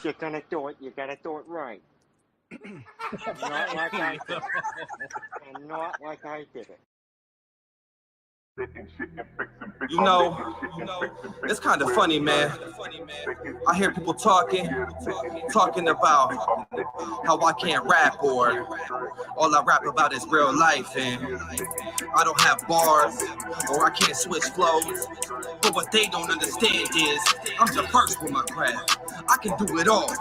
If you're gonna do it, you gotta do it right. Not like I did it. And not like I did it. You know, it's kind of funny, man. I hear people talking about how I can't rap, or all I rap about is real life, and I don't have bars, or I can't switch flows. But what they don't understand is I'm the first with my craft. I can do it all.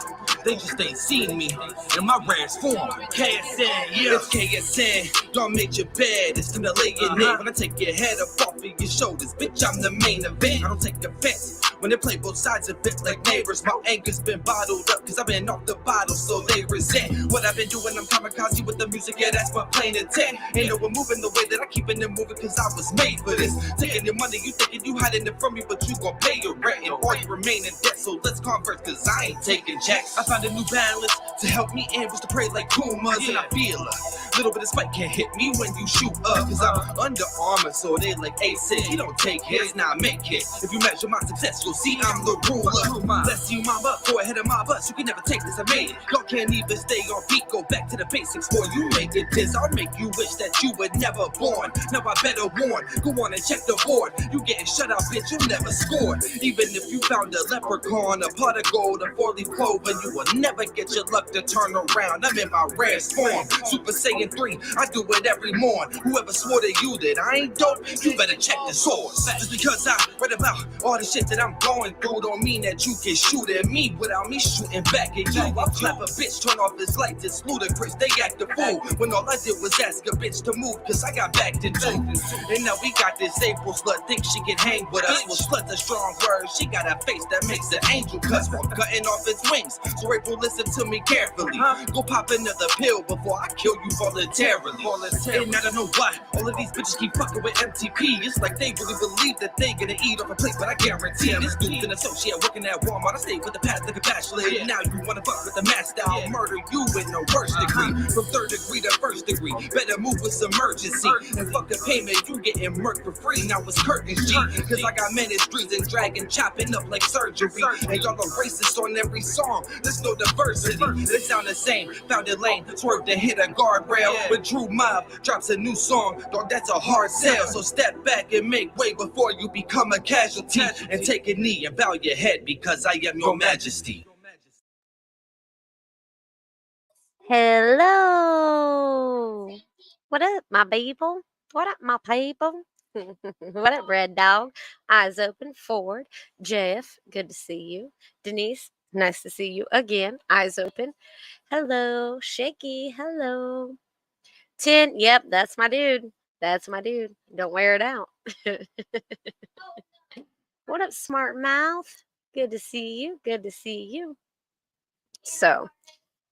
They just ain't seen me in my rarest form. KSN, yeah. It's KSN. Don't make your bed. It's gonna lay in it. When I take your head up off of your shoulders, bitch, I'm the main event. I don't take offense when they play both sides of it like neighbors. My anger's been bottled up because I've been off the bottle, so they resent what I've been doing. I'm kamikaze with the music, yeah, that's my plain intent. Ain't no one moving the way that I keep it moving because I was made for this. Taking your money, you thinking you hiding it from me, but you gon' pay your rent and all you remain in debt. So let's converse, cause I ain't taking checks. I found a new balance to help me ambush to pray like Kumas, and I feel a little bit of spike can't hit me when you shoot up, cause I'm Under Armour, so they like A6. You don't take hits, now I make hits. If you measure my success, you'll see I'm the ruler. Bless you, mama, go ahead of my bus. You can never take this, I made it. Y'all can't even stay on beat, go back to the basics. Boy, you make it this, I'll make you wish that you were never born. Now I better warn, go on and check the board. You getting shut out, bitch, you'll never score. Even if you found a leprechaun, a pot of gold, a 4-leaf clover, you will never get your luck to turn around. I'm in my rarest form, Super Saiyan 3, I do it every morn. Whoever swore to you that I ain't dope, you better check the source. Just because I read about all the shit that I'm going through don't mean that you can shoot at me without me shooting back at you. I'll clap a bitch, turn off his lights, it's ludicrous, they act a fool when all I did was ask a bitch to move, cause I got back to do. And now we got this April slut, think she can hang with us. Well, slut's a strong word, she got a face that makes an angel cuss while cutting off its wings. So April, listen to me carefully. Go pop another pill before I kill you voluntarily. And I don't know why all of these bitches keep fucking with MTP. It's like they really believe that they gonna eat off a plate, but I guarantee this dude's an associate working at Walmart. I stay with the past like a bachelor. And now you wanna fuck with the master, I'll murder you with no worst degree. From 3rd degree to 1st degree, better move with some urgency. And fuck a payment, you getting murked for free. Now it's curtains, G, cause I got ministries and dragon chopping up like surgery. And y'all are racist on every song, there's no diversity. They sound the same, found a lane, swerved to hit a guardrail. But Drew Mob drops a new song, dog, that's a hard sell. So step back and make way before you become a casualty. And take a knee and bow your head because I am your majesty. Hello. What up, my people? What up, my people? What up, Red Dog? Eyes open, Ford. Jeff, good to see you. Denise, nice to see you again. Eyes open. Hello. Shaky, hello. 10, yep, that's my dude. That's my dude. Don't wear it out. What up, smart mouth? Good to see you. Good to see you. So,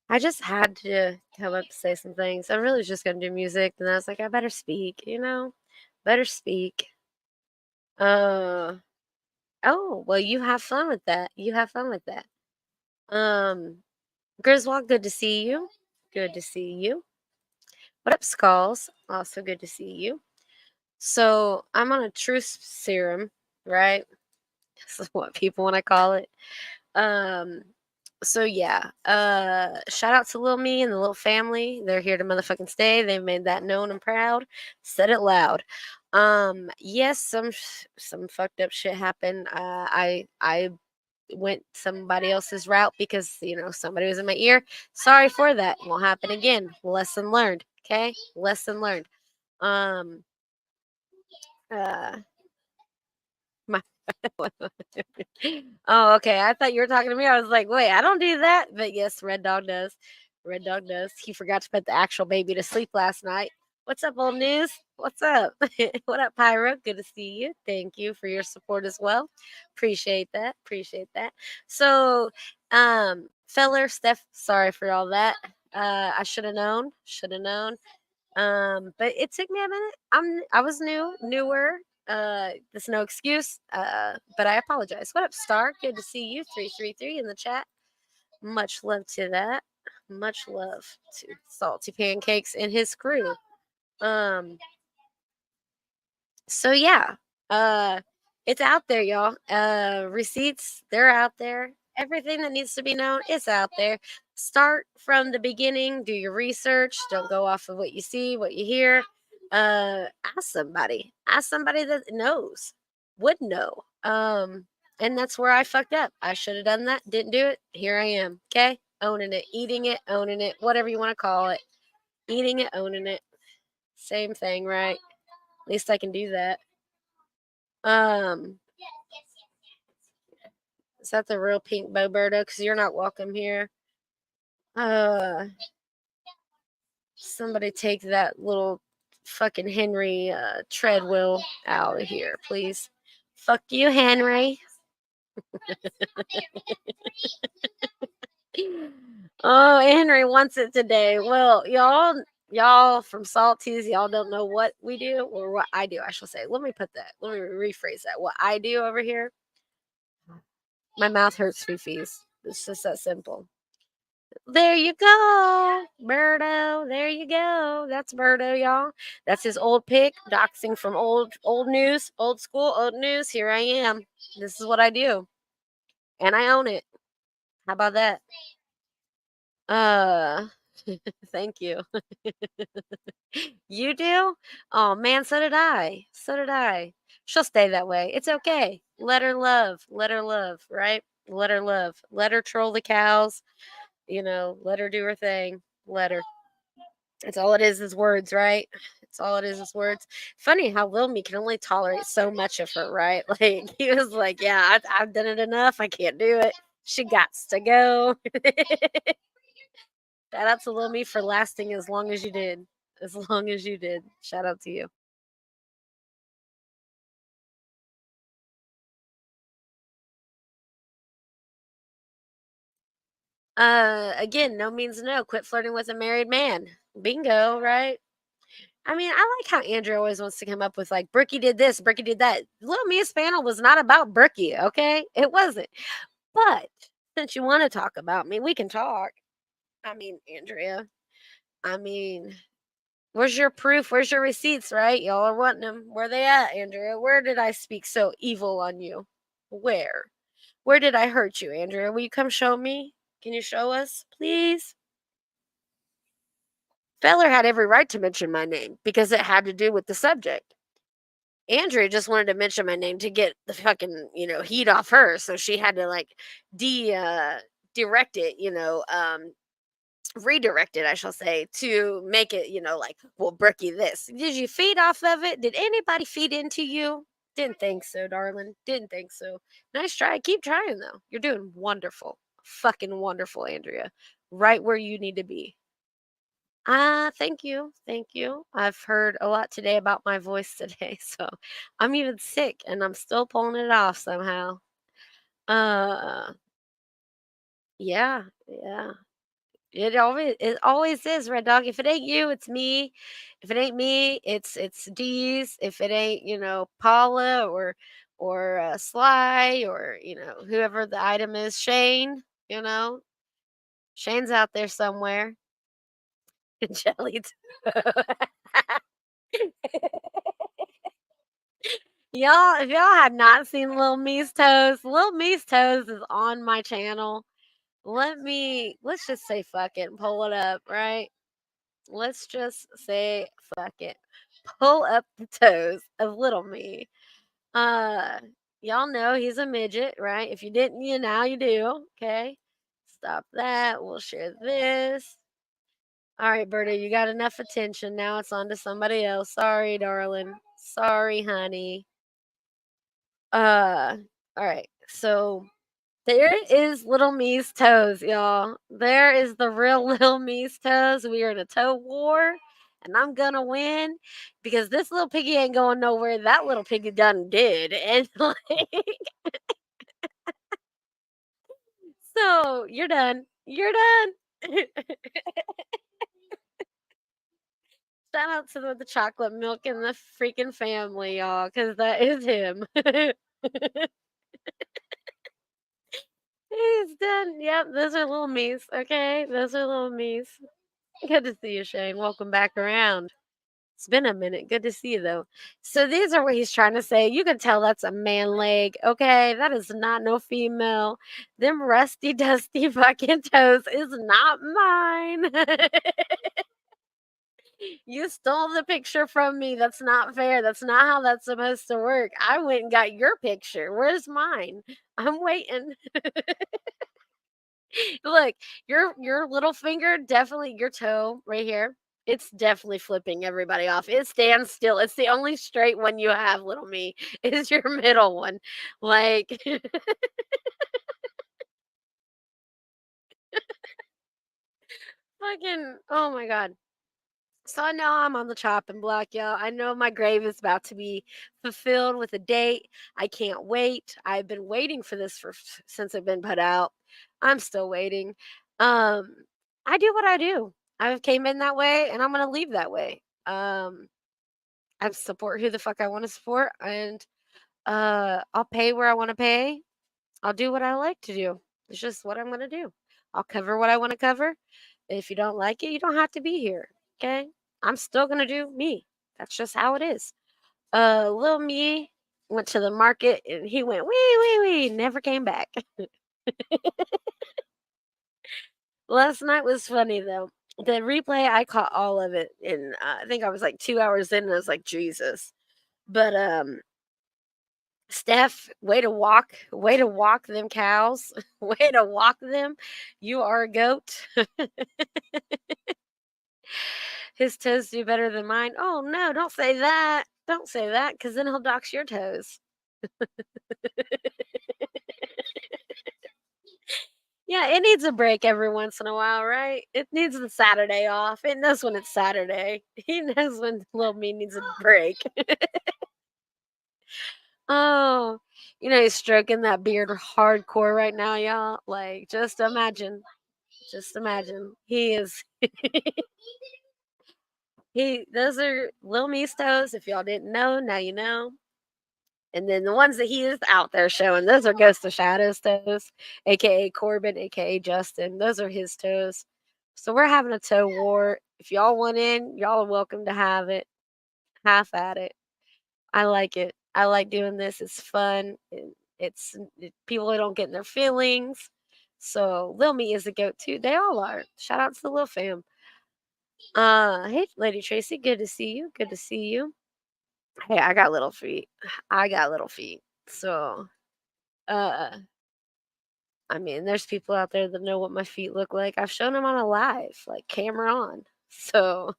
I just had to come up to say some things. I really was just going to do music, and I was like, I better speak, better speak. Oh, well, you have fun with that. You have fun with that. Griswold, good to see you. Good to see you. What up, Skulls? Also good to see you. So I'm on a truth serum, right? This is what people want to call it. So yeah, shout out to Lil Me and the Little Family. They're here to motherfucking stay. They made that known and proud. Said it loud. Yes, some fucked up shit happened. I went somebody else's route because somebody was in my ear. Sorry for that. Won't happen again. Lesson learned. Okay, lesson learned. My Oh, okay. I thought you were talking to me. I was like, wait, I don't do that. But yes, Red Dog does. Red Dog does. He forgot to put the actual baby to sleep last night. What's up, old news? What's up? What up, Pyro? Good to see you. Thank you for your support as well. Appreciate that. Appreciate that. So, feller, Steph, sorry for all that. I should have known. Should have known. But it took me a minute. I was newer. There's no excuse. But I apologize. What up, Star? Good to see you. 333 in the chat. Much love to that. Much love to Salty Pancakes and his crew. So yeah. It's out there, y'all. Receipts, they're out there. Everything that needs to be known is out there. Start from the beginning. Do your research. Don't go off of what you see, what you hear. Ask somebody. Ask somebody that knows, would know. And that's where I fucked up. I should have done that. Didn't do it. Here I am. Okay, owning it, eating it, owning it, whatever you want to call it. Eating it, owning it. Same thing, right? At least I can do that. Is that the real pink Boberto? Because you're not welcome here. Somebody take that little fucking Henry treadwheel out of here, please. Fuck you, Henry. Oh, Henry wants it today. Well, y'all from Salties, y'all don't know what we do or what I do, I shall say. Let me rephrase that. What I do over here, my mouth hurts, Fifis. It's just that simple. There you go, Birdo. There you go. That's Birdo, y'all. That's his old pic, doxing from old news, old school, old news. Here I am. This is what I do, and I own it. How about that? Thank you. You do? Oh man, so did I. So did I. She'll stay that way. It's okay. Let her love. Let her love. Right? Let her love. Let her troll the cows. Let her do her thing. Let her. It's all it is words, right? It's all it is words. Funny how Lil Me can only tolerate so much of her, right? Like, he was like, yeah, I've done it enough. I can't do it. She gots to go. Shout out to Lil Me for lasting as long as you did. As long as you did. Shout out to you. Again, no means no. Quit flirting with a married man. Bingo, right? I mean, I like how Andrew always wants to come up with like Brookie did this, Brookie did that. Little Mia's panel was not about Brookie, okay? It wasn't. But since you want to talk about me, we can talk. I mean, Andrea. I mean, where's your proof? Where's your receipts, right? Y'all are wanting them. Where they at, Andrea? Where did I speak so evil on you? Where? Where did I hurt you, Andrea? Will you come show me? Can you show us, please? Feller had every right to mention my name because it had to do with the subject. Andrea just wanted to mention my name to get the fucking, heat off her. So she had to like direct it, redirect it, I shall say, to make it, like, well, Brookie, this. Did you feed off of it? Did anybody feed into you? Didn't think so, darling. Didn't think so. Nice try. Keep trying, though. You're doing wonderful. Fucking wonderful, Andrea. Right where you need to be. Thank you. Thank you. I've heard a lot today about my voice today, so I'm even sick and I'm still pulling it off somehow. Uh yeah, yeah. It always is, Red Dog. If it ain't you, it's me. If it ain't me, it's D's. If it ain't, Paula or Sly or, whoever the item is, Shane, you know. Shane's out there somewhere. Jelly. Y'all, if y'all had not seen Lil Me's Toes is on my channel. Let's just say fuck it and pull it up, right? Let's just say fuck it. Pull up the toes of Little Me. Uh, y'all know he's a midget, right? If you didn't, now you do. Okay. Stop that. We'll share this. All right, Berta, you got enough attention. Now it's on to somebody else. Sorry, darling. Sorry, honey. All right. So there is Little Me's Toes, y'all. There is the real Little Me's Toes. We are in a toe war, and I'm gonna win because this little piggy ain't going nowhere. That little piggy done did, and so you're done. You're done. Shout out to the chocolate milk in the freaking family, y'all, because that is him. He's done. Yep, those are Little Me's. Okay, those are Little Me's. Good to see you, Shane. Welcome back around. It's been a minute. Good to see you, though. So these are what he's trying to say. You can tell that's a man leg. Okay, that is not no female. Them rusty, dusty fucking toes is not mine. You stole the picture from me. That's not fair. That's not how that's supposed to work. I went and got your picture. Where's mine? I'm waiting. Look, your little finger, definitely your toe right here. It's definitely flipping everybody off. It stands still. It's the only straight one you have, little me. Is your middle one. Like fucking oh my god. So I know I'm on the chopping block, y'all. I know my grave is about to be fulfilled with a date. I can't wait. I've been waiting for this for since it's been put out. I'm still waiting. Um, I do what I do. I came in that way, and I'm gonna leave that way. I support who the fuck I want to support, and I'll pay where I want to pay. I'll do what I like to do. It's just what I'm gonna do. I'll cover what I want to cover. If you don't like it, you don't have to be here. Okay? I'm still gonna do me. That's just how it is. Little me went to the market and he went wee, never came back. Last night was funny though. The replay, I caught all of it, and I think I was like 2 hours in, and I was like, Jesus. But Steph, way to walk them cows, way to walk them. You are a goat. His toes do better than mine. Oh no, don't say that. Don't say that, because then he'll dox your toes. Yeah, it needs a break every once in a while, right? It needs the Saturday off. It knows when it's Saturday. He knows when little me needs a break. Oh, he's stroking that beard hardcore right now, y'all. Like, just imagine. Just imagine. He is. Those are Lil Me's toes. If y'all didn't know, now you know. And then the ones that he is out there showing, those are Ghost of Shadows toes, aka Corbin, aka Justin. Those are his toes. So we're having a toe war. If y'all want in, y'all are welcome to have it. Half at it. I like it. I like doing this. It's fun. People don't get in their feelings. So Lil Me is a goat too. They all are. Shout out to the Lil Fam. Hey, Lady Tracy, good to see you. Good to see you. Hey, I got little feet. I got little feet. So, uh, I mean, there's people out there that know what my feet look like. I've shown them on a live, like camera on. So,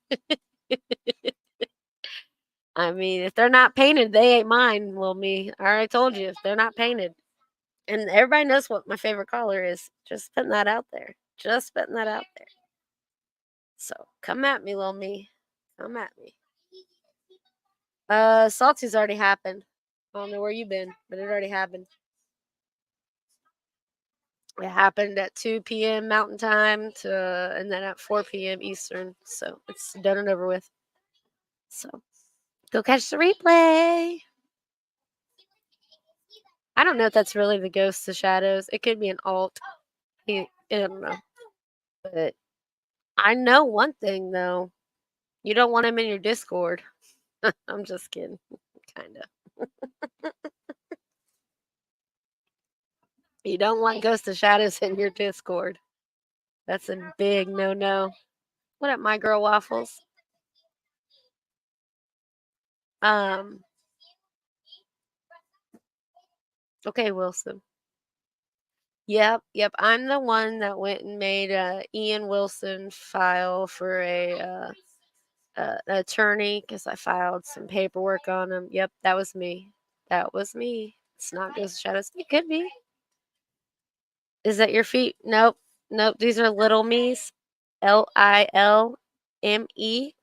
I mean, if they're not painted, they ain't mine, little me. I already told you, if they're not painted. And everybody knows what my favorite color is. Just putting that out there. Just putting that out there. So, come at me, little me. Come at me. Salty's already happened. I don't know where you've been, but it already happened. It happened at 2 p.m. Mountain Time and then at 4 p.m. Eastern. So it's done and over with. So go catch the replay. I don't know if that's really the Ghosts of Shadows. It could be an alt. I don't know. But I know one thing, though. You don't want him in your Discord. I'm just kidding. Kind of. You don't want Ghost of Shadows in your Discord. That's a big no-no. What up, my girl waffles? Okay, Wilson. Yep. I'm the one that went and made a Ian Wilson file for an attorney because I filed some paperwork on him. Yep, that was me. That was me. It's not Ghost of Shadows. It could be. Is that your feet? Nope. These are Little Me's. Lilme.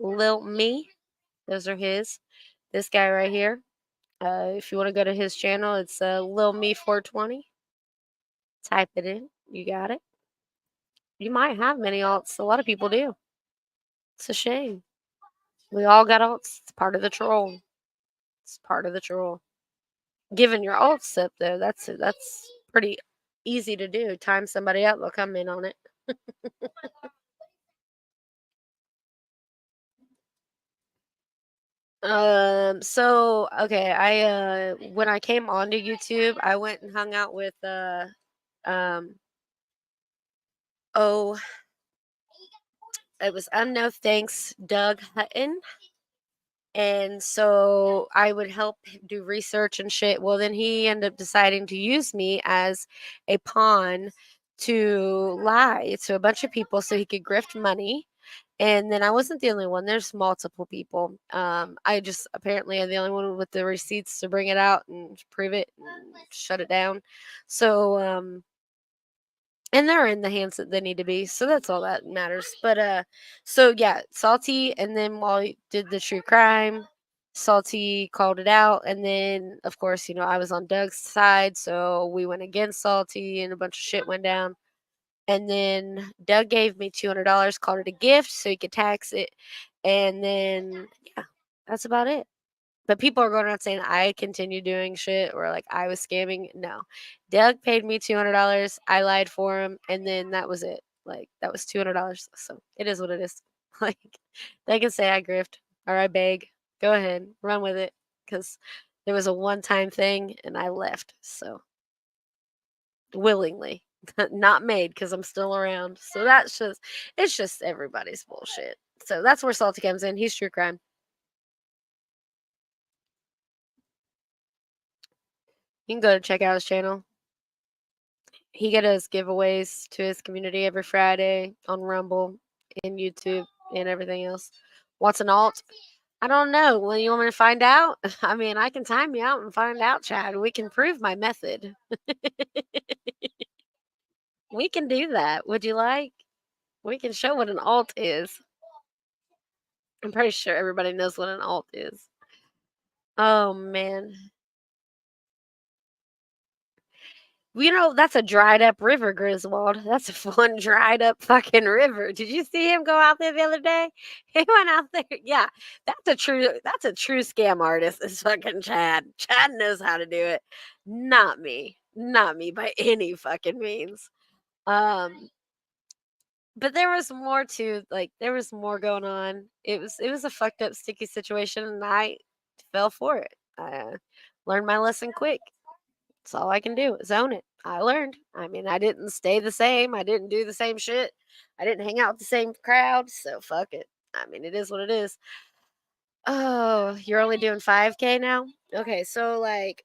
Lil Me. Those are his. This guy right here. If you want to go to his channel, it's Lil Me 420. Type it in. You got it. You might have many alts. A lot of people do. It's a shame. We all got alts. It's part of the troll. It's part of the troll. Giving your alts up though, that's pretty easy to do. Time somebody out, they'll come in on it. So okay, I when I came onto YouTube, I went and hung out with um oh, it was unknown thanks Doug Hutton. And so I would help do research and shit. Well, then he ended up deciding to use me as a pawn to lie to a bunch of people so he could grift money. And then I wasn't the only one. There's multiple people. I just apparently am the only one with the receipts to bring it out and prove it and shut it down. So and they're in the hands that they need to be, so that's all that matters. But so yeah, Salty, and then while he did the true crime, Salty called it out, and then of course, I was on Doug's side, so we went against Salty, and a bunch of shit went down. And then Doug gave me $200, called it a gift, so he could tax it, and then yeah, that's about it. But people are going around saying I continue doing shit or like I was scamming. No. Doug paid me $200. I lied for him. And then that was it. Like, that was $200. So it is what it is. Like, they can say I grift or I beg. Go ahead, run with it. Because there was a one time thing and I left. So willingly, not made because I'm still around. So it's just everybody's bullshit. So that's where Salty comes in. He's true crime. You can go to check out his channel. He does giveaways to his community every Friday on Rumble and YouTube and everything else. What's an alt? I don't know. Well, you want me to find out? I mean, I can time you out and find out, Chad. We can prove my method. We can do that. Would you like? We can show what an alt is. I'm pretty sure everybody knows what an alt is. Oh, man. That's a dried up river, Griswold. That's a one dried up fucking river. Did you see him go out there the other day? He went out there. Yeah, that's a true scam artist. Is fucking Chad. Chad knows how to do it. Not me. Not me by any fucking means. Um, but there was more to like there was more going on. It was a fucked up sticky situation and I fell for it. I learned my lesson quick. That's all I can do is own it. I learned. I mean, I didn't stay the same. I didn't do the same shit. I didn't hang out with the same crowd. So fuck it. I mean, it is what it is. Oh, you're only doing 5K now? Okay, so like,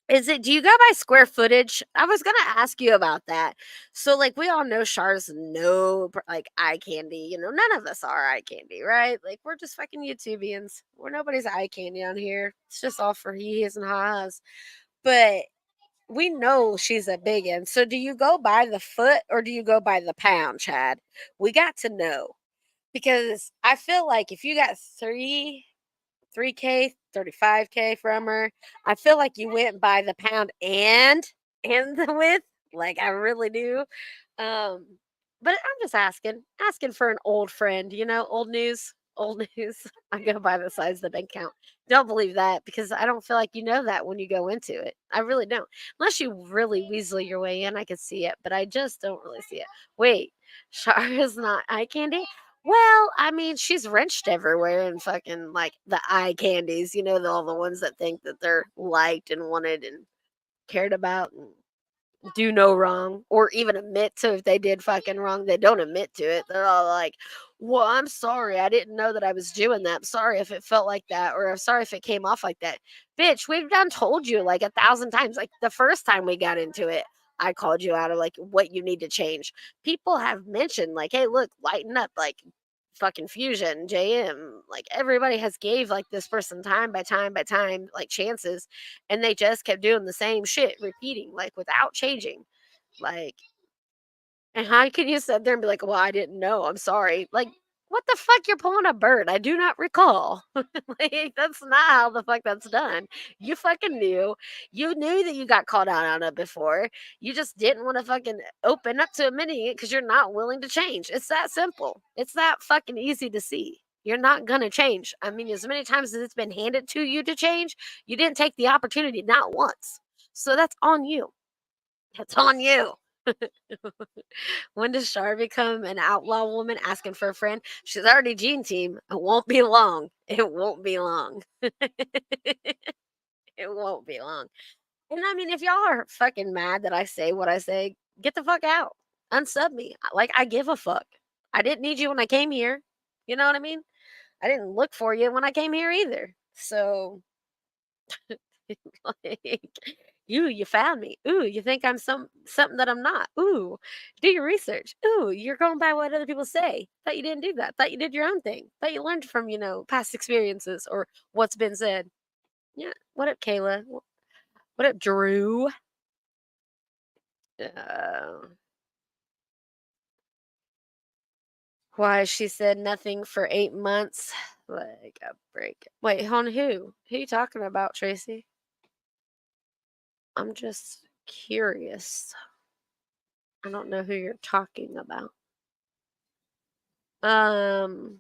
do you go by square footage? I was gonna ask you about that. So like, we all know Char's no like eye candy. None of us are eye candy, right? Like, we're just fucking YouTubians. We're nobody's eye candy on here. It's just all for he's and ha's. But we know she's a big one. So do you go by the foot or do you go by the pound, Chad? We got to know because I feel like if you got 3K, 35K from her, I feel like you went by the pound and the width. Like I really do. Um, but I'm just asking for an old friend, old news, old news. I go by the size of the bank account. Don't believe that because I don't feel like you know that when you go into it. I really don't. Unless you really weasel your way in, I could see it, but I just don't really see it. Wait, Shara's not eye candy? Well, I mean, she's wrenched everywhere and fucking like the eye candies, all the ones that think that they're liked and wanted and cared about and do no wrong or even admit to if they did fucking wrong. They don't admit to it. They're all like, well, I'm sorry. I didn't know that I was doing that. I'm sorry if it felt like that or I'm sorry if it came off like that. Bitch, we've done told you like 1,000 times. Like the first time we got into it, I called you out of like what you need to change. People have mentioned like, hey, look, lighten up. Like fucking Fusion, JM, like everybody has gave like this person time by time by time, like chances, and they just kept doing the same shit, repeating, like without changing. Like, and how can you sit there and be like, well, I didn't know, I'm sorry. Like, what the fuck? You're pulling a bird. I do not recall. Like, that's not how the fuck that's done. You fucking knew. You knew that you got called out on it before. You just didn't want to fucking open up to admitting it because you're not willing to change. It's that simple. It's that fucking easy to see. You're not going to change. I mean, as many times as it's been handed to you to change, you didn't take the opportunity not once. So that's on you. That's on you. When does Shar become an outlaw woman asking for a friend? She's already Gene Team. It won't be long. It won't be long. It won't be long. And I mean, if y'all are fucking mad that I say what I say, get the fuck out. Unsub me. Like, I give a fuck. I didn't need you when I came here. You know what I mean? I didn't look for you when I came here either. So, like, you found me. Ooh, you think I'm something that I'm not. Ooh, do your research. Ooh, you're going by what other people say. Thought you didn't do that. Thought you did your own thing. Thought you learned from, past experiences or what's been said. Yeah. What up, Kayla? What up, Drew? Uh, why she said nothing for 8 months? Like a break. Wait, on who? Who you talking about, Tracy? I'm just curious. I don't know who you're talking about. Um.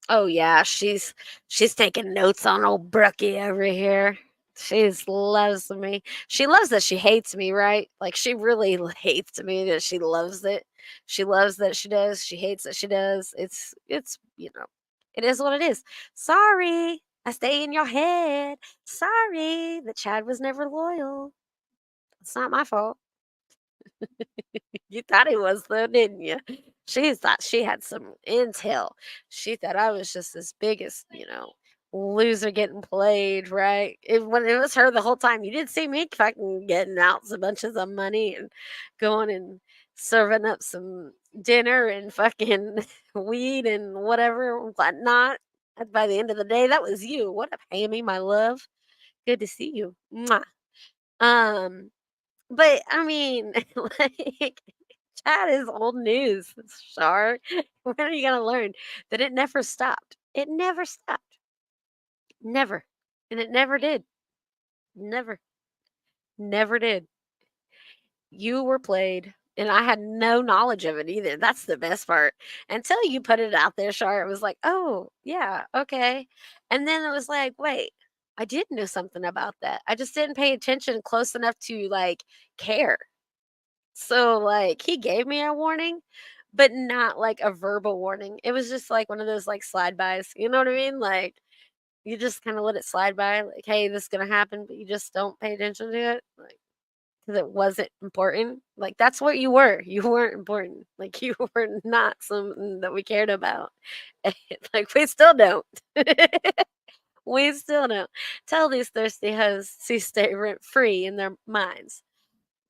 Oh yeah, she's taking notes on old Brookie over here. She loves me. She loves that she hates me, right? Like she really hates me that she loves it. She loves that she does. She hates that she does. It's it is what it is. Sorry, I stay in your head. Sorry that Chad was never loyal. It's not my fault. You thought he was though, didn't you? She thought she had some intel. She thought I was just this biggest, loser getting played, right? When it was her the whole time, you did see me fucking getting out some bunches of money and going and serving up some dinner and fucking weed and whatever, whatnot. And by the end of the day, that was you. What up, Amy, my love? Good to see you. Mwah. Um, but I mean, like, Chad is old news, Shar. When are you gonna learn that it never stopped? It never stopped. Never. And it never did. Never. Never did. You were played. And I had no knowledge of it either. That's the best part. Until you put it out there, Shar, it was like, oh, yeah, okay. And then it was like, wait, I did know something about that. I just didn't pay attention close enough to like care. So, like, he gave me a warning, but not like a verbal warning. It was just like one of those like slide bys. You know what I mean? Like, you just kind of let it slide by, like, hey, this is gonna happen, but you just don't pay attention to it, like, because it wasn't important. Like, that's what you were. You weren't important. Like, you were not something that we cared about. Like, we still don't. We still don't. Tell these thirsty hoes to stay rent free in their minds.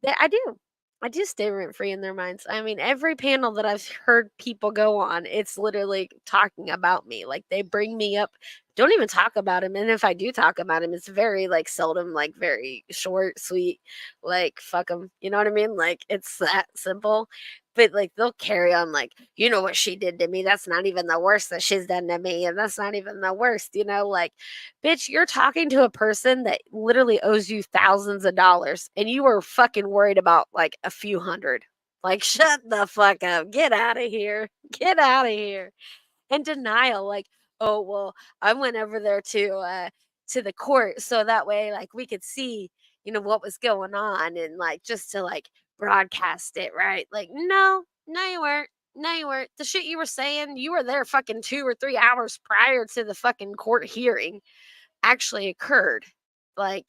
I do. I do stay rent free in their minds. I mean, every panel that I've heard people go on, it's literally talking about me. Like they bring me up, don't even talk about him. And if I do talk about him, it's very like seldom, like very short, sweet, like fuck him. You know what I mean? Like it's that simple. But like they'll carry on like, you know what she did to me. That's not even the worst that she's done to me. And that's not even the worst, like bitch, you're talking to a person that literally owes you thousands of dollars and you were fucking worried about like a few hundred. Like, shut the fuck up. Get out of here. Get out of here. And denial, like, oh, well, I went over there to the court so that way like we could see, what was going on and like just to like broadcast it, right? Like, no, no, you weren't. No, you weren't. The shit you were saying, you were there fucking 2 or 3 hours prior to the fucking court hearing actually occurred. Like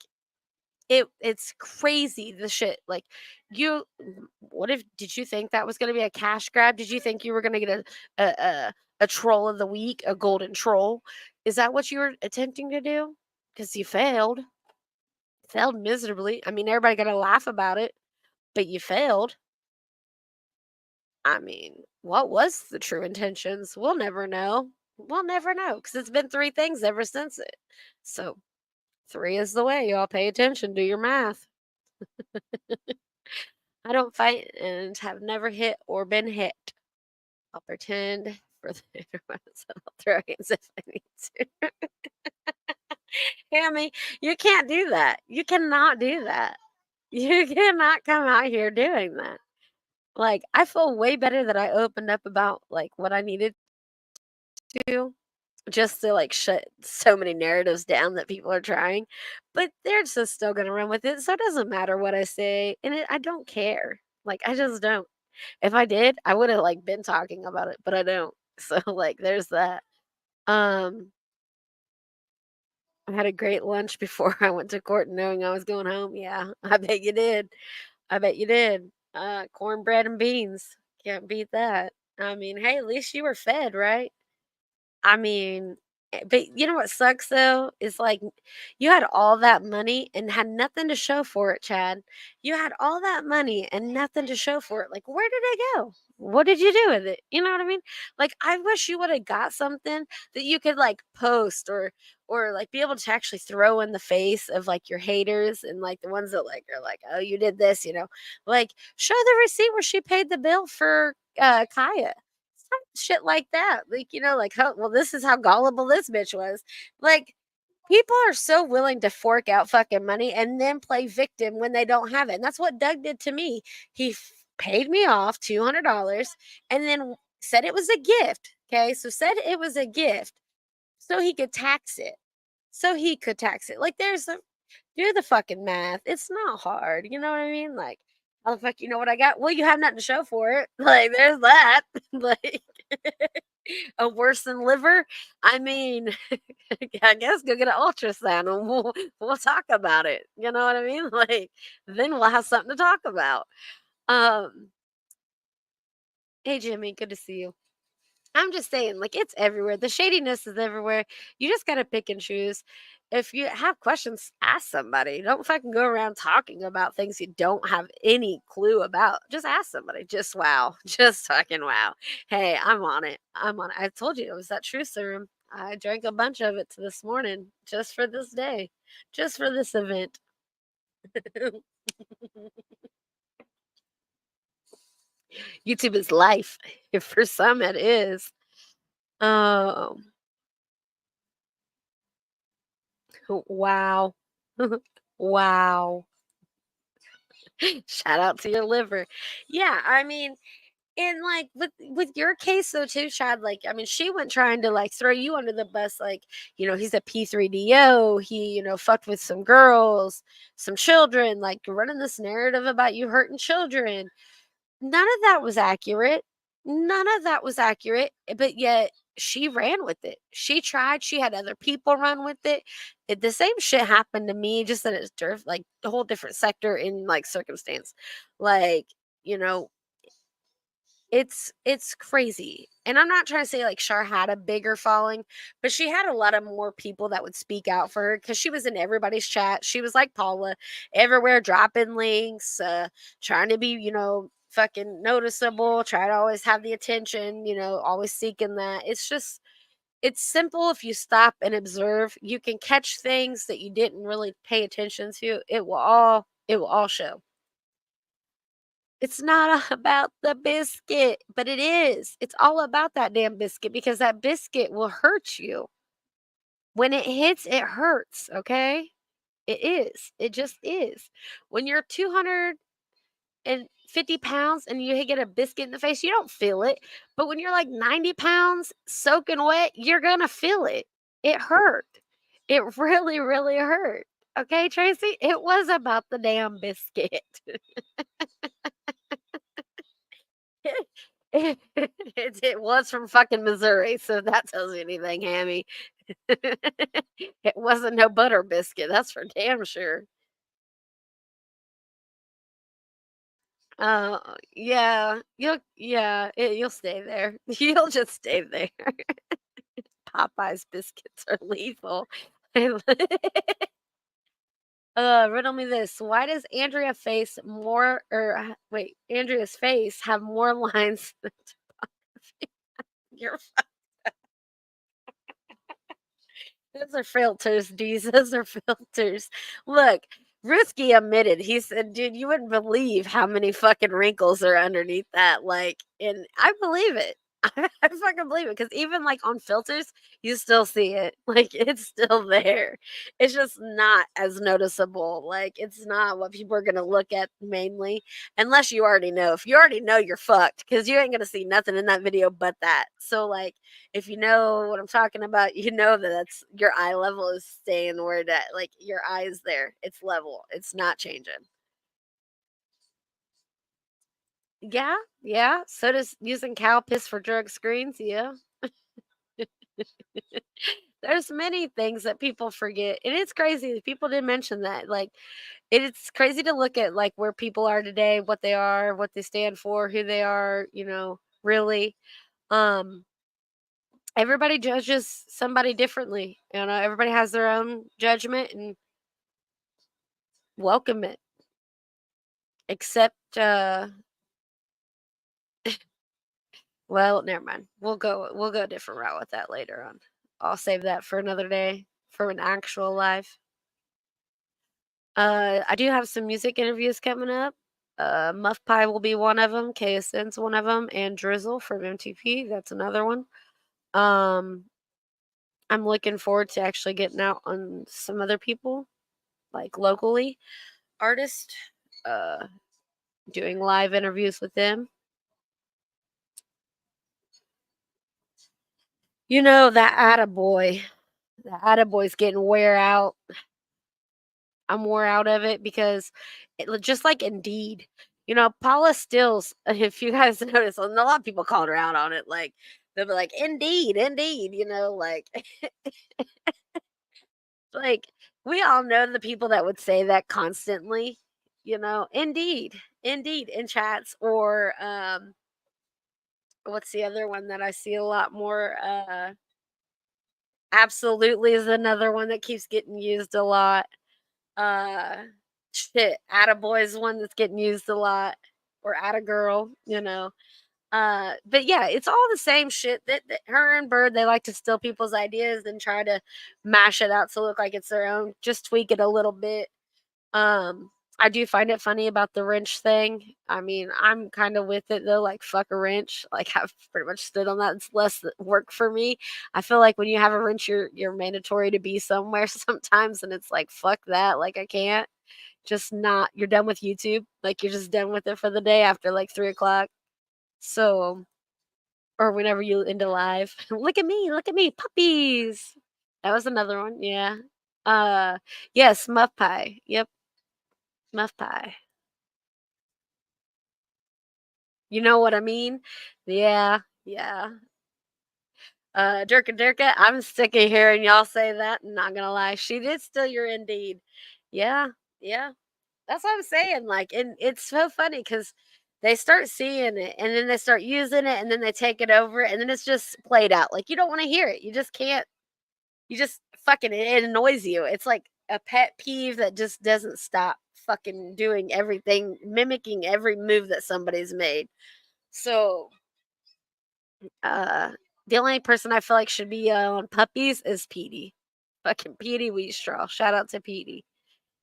it's crazy the shit. Like you what if did you think that was going to be a cash grab? Did you think you were going to get a troll of the week, a golden troll? Is that what you were attempting to do? Cuz you failed. Failed miserably. I mean, everybody going to laugh about it, but you failed. I mean, what was the true intentions? We'll never know. We'll never know because it's been 3 things ever since it. So 3 is the way, y'all. Pay attention, do your math. I don't fight and have never hit or been hit. I'll pretend for the interviews and I'll throw hands if I need to. Hammy, you can't do that. You cannot do that. You cannot come out here doing that. Like, I feel way better that I opened up about like what I needed to just to like shut so many narratives down that people are trying, but they're just still gonna run with it. So it doesn't matter what I say, and I don't care. Like, I just don't. If I did, I would have like been talking about it, but I don't. So like there's that. Um I had a great lunch before I went to court knowing I was going home. Yeah, I bet you did. I bet you did. Cornbread and beans. Can't beat that. I mean, hey, at least you were fed, right? I mean, but you know what sucks though is like you had all that money and had nothing to show for it, Chad. You had all that money and nothing to show for it. Like, where did it go? What did you do with it? You know what I mean? Like, I wish you would have got something that you could like post or like be able to actually throw in the face of like your haters and like the ones that like are like, oh, you did this, you know, like show the receipt where she paid the bill for Kaya shit like that. Like, you know, like, how, well, this is how gullible this bitch was. Like, people are so willing to fork out fucking money and then play victim when they don't have it. And that's what Doug did to me. He paid me off $200 and then said it was a gift. Okay. So said it was a gift so he could tax it. So he could tax it. Like, there's a, do the fucking math. It's not hard. You know what I mean? Like, how the fuck you know what I got? Well, you have nothing to show for it. Like, there's that. Like, a worse than liver. I mean, I guess go get an ultrasound and we'll talk about it. You know what I mean? Like, then we'll have something to talk about. Um, hey Jimmy, good to see you. I'm just saying, like, it's everywhere. The shadiness is everywhere. You just gotta pick and choose. If you have questions, ask somebody. Don't fucking go around talking about things you don't have any clue about. Just ask somebody. Just wow. Just fucking wow. Hey, I'm on it. I'm on it. I told you it was that truth serum. I drank a bunch of it this morning just for this day, just for this event. YouTube is life. For some, it is. Um, wow. Wow. Shout out to your liver. Yeah, I mean, and like with your case though too, Chad, like I mean, she went trying to like throw you under the bus, like, you know, he's a P3DO, he, you know, fucked with some girls, some children, like running this narrative about you hurting children. None of that was accurate. None of that was accurate, but yet she ran with it. She tried. She had other people run with it. The same shit happened to me, just in a like a whole different sector in like circumstance. Like, you know, it's crazy. And I'm not trying to say like Shar had a bigger following, but she had a lot of more people that would speak out for her because she was in everybody's chat. She was like Paula, everywhere dropping links, trying to be, you know, fucking noticeable, try to always have the attention, you know, always seeking that. It's just it's simple if you stop and observe. You can catch things that you didn't really pay attention to. It will all show. It's not about the biscuit, but it is. It's all about that damn biscuit because that biscuit will hurt you. When it hits, it hurts, okay? It is. It just is. When you're 250 pounds and you get a biscuit in the face, you don't feel it. But when you're like 90 pounds soaking wet, you're going to feel it. It hurt. It really, really hurt. Okay, Tracy? It was about the damn biscuit. It was from fucking Missouri, so if that tells you anything, Hammy. It wasn't no butter biscuit, that's for damn sure. Yeah, you'll stay there. You'll just stay there. Popeye's biscuits are lethal. Riddle me this. Why does Andrea face more or wait, Andrea's face have more lines than your those are filters, D's. Those are filters. Look, Ruski admitted, he said, dude, you wouldn't believe how many fucking wrinkles are underneath that. Like, and I believe it. I fucking believe it because even like on filters, you still see it. Like, it's still there. It's just not as noticeable. Like, it's not what people are going to look at mainly, unless you already know. If you already know, you're fucked because you ain't going to see nothing in that video but that. So, like, if you know what I'm talking about, you know that that's your eye level is staying where that like your eye is there. It's level. It's not changing. Yeah. So does using cow piss for drug screens. Yeah. There's many things that people forget. And it's crazy that people didn't mention that. Like, it's crazy to look at like where people are today, what they are, what they stand for, who they are, really. Um, everybody judges somebody differently. Everybody has their own judgment and welcome it. Except well, never mind. We'll go a different route with that later on. I'll save that for another day for an actual live. I do have some music interviews coming up. Muff Pie will be one of them. KSN's one of them, and Drizzle from MTP. That's another one. Um, I'm looking forward to actually getting out on some other people, like locally artists, uh, doing live interviews with them. That attaboy's getting wear out. I'm wore out of it because just like Indeed, Paula Stills, if you guys notice, and a lot of people called her out on it, like, they'll be like, Indeed, like, like, we all know the people that would say that constantly, Indeed in chats, or, what's the other one that I see a lot more? Absolutely is another one that keeps getting used a lot. Uh, shit, attaboy is one that's getting used a lot, or attagirl. But yeah, it's all the same shit that her and Bird, they like to steal people's ideas and try to mash it out to look like it's their own, just tweak it a little bit. Um, I do find it funny about the wrench thing. I mean, I'm kind of with it though, like fuck a wrench. Like, I've pretty much stood on that. It's less work for me. I feel like when you have a wrench, you're mandatory to be somewhere sometimes, and it's like fuck that. Like, I can't. Just not. You're done with YouTube. Like, you're just done with it for the day after like 3 o'clock. So, or whenever you end a live. Look at me, puppies. That was another one. Yeah. Yes, muff pie. Yep, muff pie. You know what I mean? Yeah, yeah. Durka, I'm sick of hearing y'all say that. Not gonna lie, she did steal your Indeed. Yeah, yeah. That's what I'm saying. Like, and it's so funny because they start seeing it, and then they start using it, and then they take it over, and then it's just played out. Like, you don't want to hear it. You just can't. You just fucking, it annoys you. It's like a pet peeve that just doesn't stop fucking doing everything, mimicking every move that somebody's made. So, uh, the only person I feel like should be on puppies is Petey. Fucking Petey Wheatstraw. Shout out to Petey.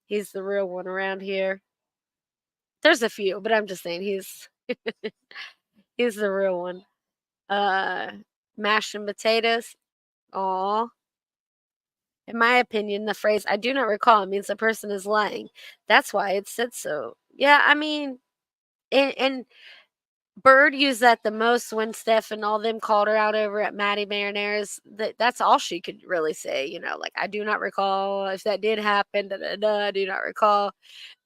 He's the real one around here. There's a few, but I'm just saying he's the real one. Uh, Mashed and potatoes. Aw. In my opinion, the phrase "I do not recall" means the person is lying. That's why it said so. Yeah, I mean, and Bird used that the most when Steph and all them called her out over at Maddie Marinera's. That's all she could really say, like, I do not recall if that did happen. Da, da, da, I do not recall.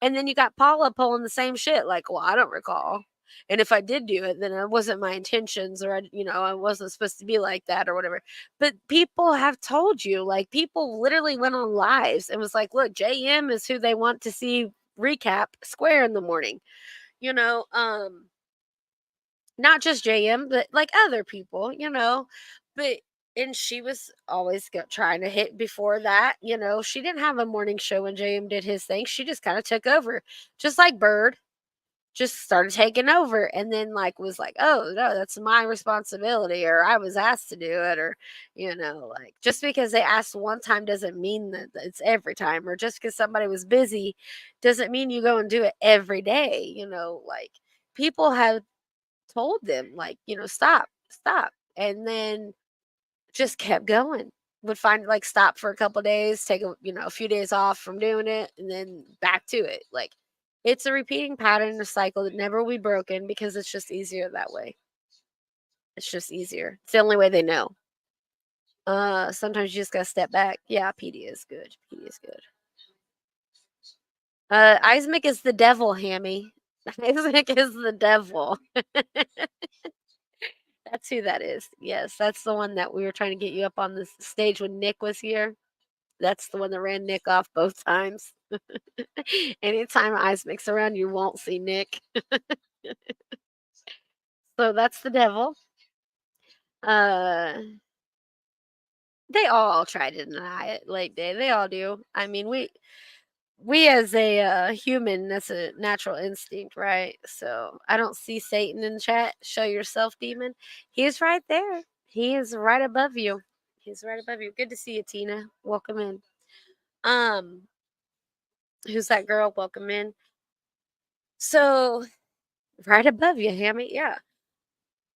And then you got Paula pulling the same shit, like, well, I don't recall. And if I did do it, then it wasn't my intentions, or I wasn't supposed to be like that or whatever. But people have told you, like, people literally went on lives and was like, look, JM is who they want to see recap Square in the morning. You know, um, not just JM, but like other people. But and she was always trying to hit before that. She didn't have a morning show when JM did his thing. She just kind of took over, just like Bird, just started taking over, and then like was like, oh no, that's my responsibility, or I was asked to do it, or like, just because they asked one time doesn't mean that it's every time, or just because somebody was busy doesn't mean you go and do it every day. Like, people have told them, like, stop, stop. And then just kept going. Would find, like, stop for a couple days, take a few days off from doing it, and then back to it. Like, it's a repeating pattern, a cycle that never will be broken because it's just easier that way. It's just easier. It's the only way they know. Sometimes you just gotta step back. Yeah, PD is good. PD is good. Ismic is the devil, Hammy. Isaac is the devil. That's who that is. Yes, that's the one that we were trying to get you up on the stage when Nick was here. That's the one that ran Nick off both times. Anytime Isaac's around, you won't see Nick. So that's the devil. Uh, they all try to deny it, late day. They all do. I mean, we as a human, that's a natural instinct, right? So I don't see Satan in the chat. Show yourself, demon. He's right there. He is right above you. He's right above you. Good to see you, Tina. Welcome in. Um, who's that girl? Welcome in. So right above you, Hammy. Yeah.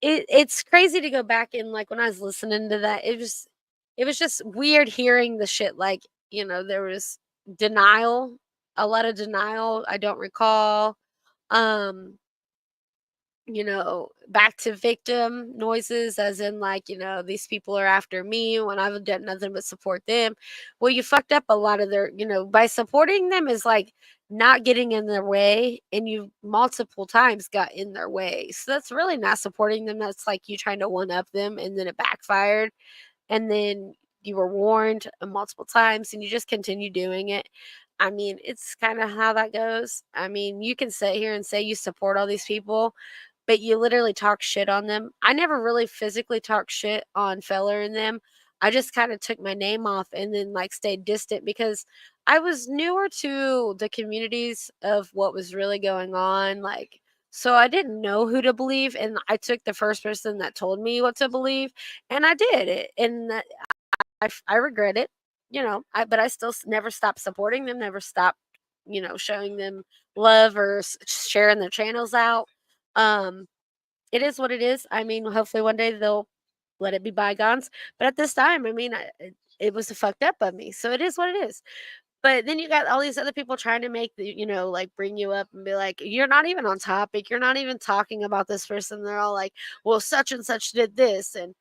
It's crazy to go back and like when I was listening to that, it was just weird hearing the shit like, there was denial, a lot of denial. I don't recall. Um, back to victim noises, as in like, these people are after me when I've done nothing but support them. Well, you fucked up a lot of their, by supporting them is like not getting in their way, and you multiple times got in their way. So that's really not supporting them. That's like you trying to one up them and then it backfired. And then you were warned multiple times and you just continue doing it. I mean, it's kind of how that goes. I mean, you can sit here and say you support all these people, but you literally talk shit on them. I never really physically talked shit on Feller and them. I just kind of took my name off and then like stayed distant because I was newer to the communities of what was really going on. Like, so I didn't know who to believe. And I took the first person that told me what to believe and I did it. And I regret it, but I still never stopped supporting them, never stopped, showing them love or sharing their channels out. Um, it is what it is. I mean, hopefully one day they'll let it be bygones. But at this time, I mean, it was fucked up of me. So it is what it is. But then you got all these other people trying to make the, like bring you up and be like, you're not even on topic. You're not even talking about this person. They're all like, well, such and such did this. And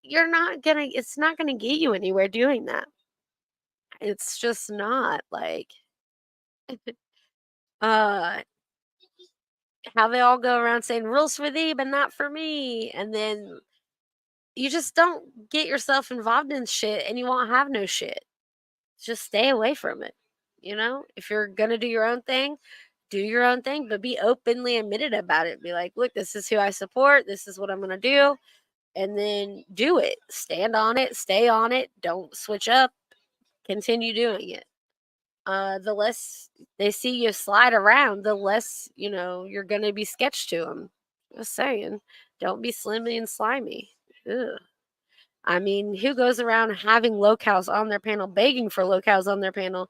it's not gonna get you anywhere doing that. It's just not like uh how they all go around saying rules for thee but not for me, and then you just don't get yourself involved in shit and you won't have no shit. Just stay away from it. If you're gonna do your own thing, but be openly admitted about it. Be like, look, this is who I support, this is what I'm gonna do, and then do it. Stand on it, stay on it, don't switch up, continue doing it. The less they see you slide around, the less, you're going to be sketched to them. Just saying. Don't be slimmy and slimy. Ugh. I mean, who goes around having locales on their panel, begging for locales on their panel,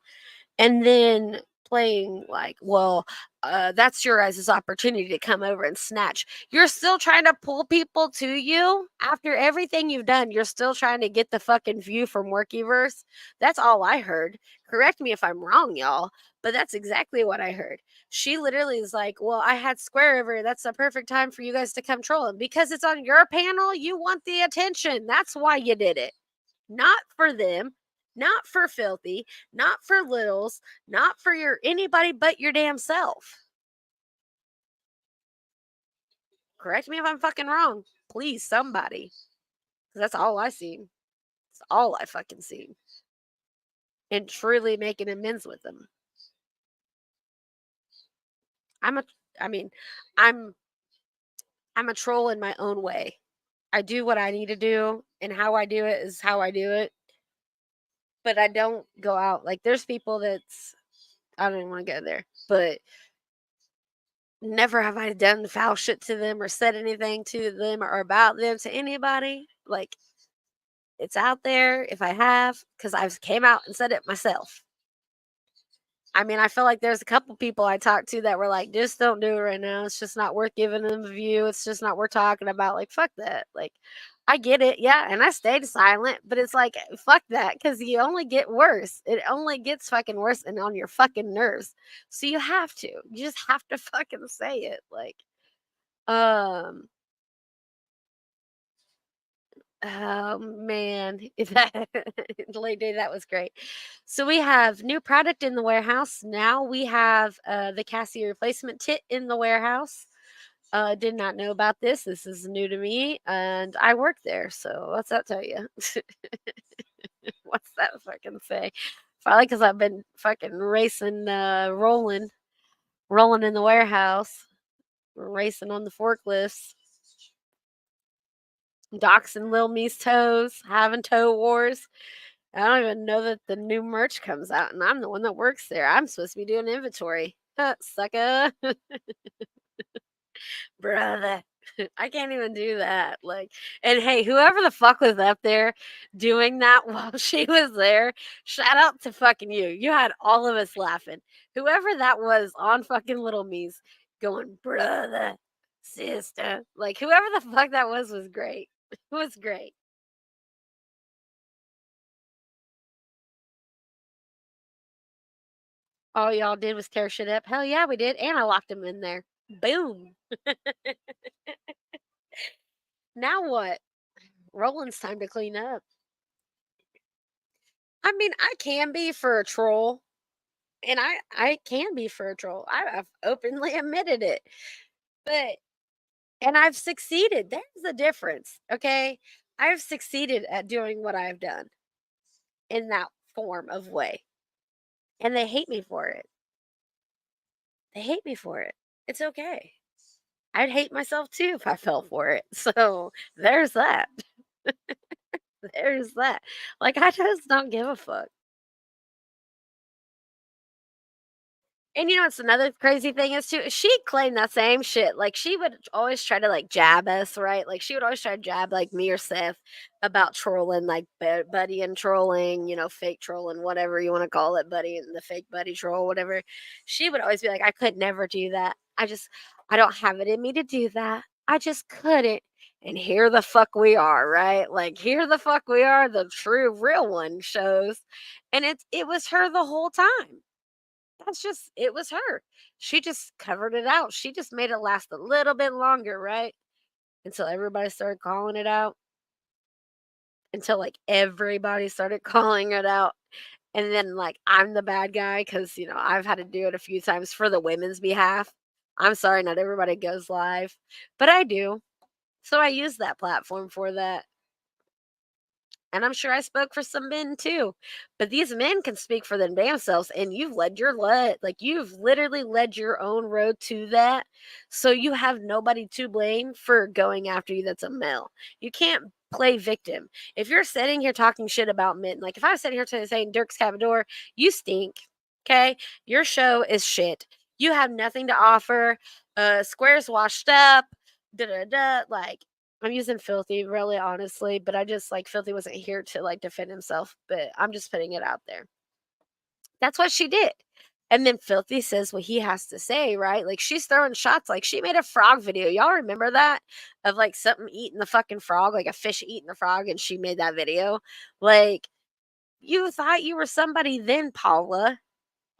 and then playing like, well, that's your guys' opportunity to come over and snatch. You're still trying to pull people to you after everything you've done. You're still trying to get the fucking view from Workyverse. That's all I heard. Correct me if I'm wrong, y'all, but that's exactly what I heard. She literally is like, well, I had Square over. That's the perfect time for you guys to come troll him because it's on your panel. You want the attention. That's why you did it. Not for them, not for Filthy, not for Littles, not for anybody but your damn self. Correct me if I'm fucking wrong. Please, somebody. That's all I seen. It's all I fucking seen. And truly making amends with them. I'm a I mean, I'm I'm a troll in my own way. I do what I need to do, and how I do it is how I do it. But I don't go out. Like there's people that's I don't even want to go there. But never have I done foul shit to them or said anything to them or about them to anybody. Like it's out there if I have, because I've came out and said it myself. I mean, I feel like there's a couple people I talked to that were like, just don't do it right now. It's just not worth giving them a view. It's just not worth talking about. Like, fuck that. Like, I get it. Yeah. And I stayed silent, but it's like, fuck that. Cause you only get worse. It only gets fucking worse and on your fucking nerves. So you have to. You just have to fucking say it. Like, um, Oh man, lady, that was great. So we have new product in the warehouse. Now we have the Cassie replacement tit in the warehouse. Did not know about this. This is new to me, and I work there. So what's that tell you? What's that fucking say? Probably because I've been fucking racing, rolling in the warehouse, racing on the forklifts, doxing Lil Me's toes, having toe wars. I don't even know that the new merch comes out, and I'm the one that works there. I'm supposed to be doing inventory. Sucker. Brother. I can't even do that. Like, and hey, whoever the fuck was up there doing that while she was there, shout out to fucking you. You had all of us laughing. Whoever that was on fucking Little Me's going, brother, sister. Like, whoever the fuck that was great. It was great. All y'all did was tear shit up. Hell yeah, we did. And I locked him in there. Boom. Now what? Roland's time to clean up. I mean, I can be for a troll, and I can be for a troll. I've openly admitted it, but and I've succeeded. There's a difference, okay? I've succeeded at doing what I've done in that form of way, and they hate me for it. They hate me for it. It's okay. I'd hate myself too if I fell for it. So there's that. There's that. Like I just don't give a fuck. And you know what's another crazy thing is too? She claimed that same shit. Like she would always try to like jab us, right? Like she would always try to jab like me or Seth about trolling, like buddy and trolling, fake trolling, whatever you want to call it, buddy and the fake buddy troll, whatever. She would always be like, I could never do that. I don't have it in me to do that. I just couldn't. And here the fuck we are, right? Like here the fuck we are, the true real one shows. And it was her the whole time. That's just it was her. She just covered it out. She just made it last a little bit longer, right? Until everybody started calling it out. Until like everybody started calling it out. And then like I'm the bad guy because I've had to do it a few times for the women's behalf. I'm sorry, not everybody goes live, but I do. So I use that platform for that. And I'm sure I spoke for some men too. But these men can speak for them damn selves. And you've literally led your own road to that. So you have nobody to blame for going after you that's a male. You can't play victim. If you're sitting here talking shit about men, like if I was sitting here saying Dirk Scavador, you stink. Okay. Your show is shit. You have nothing to offer. Square's washed up. Da da da. Like I'm using Filthy, really, honestly, but I just like Filthy wasn't here to like defend himself, but I'm just putting it out there. That's what she did. And then Filthy says what he has to say, right? Like she's throwing shots. Like she made a frog video. Y'all remember that? Of like something eating the fucking frog, like a fish eating the frog, and she made that video. Like you thought you were somebody then, Paula.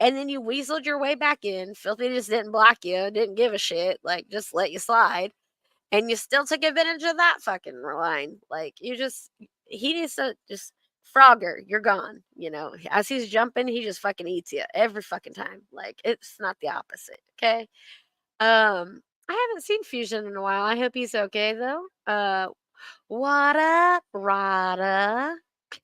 And then you weaseled your way back in. Filthy just didn't block you, didn't give a shit, like just let you slide. And you still took advantage of that fucking line. Like he needs to just Frogger, you're gone. As he's jumping, he just fucking eats you every fucking time. Like it's not the opposite. Okay. I haven't seen Fusion in a while. I hope he's okay though. What up, Rada?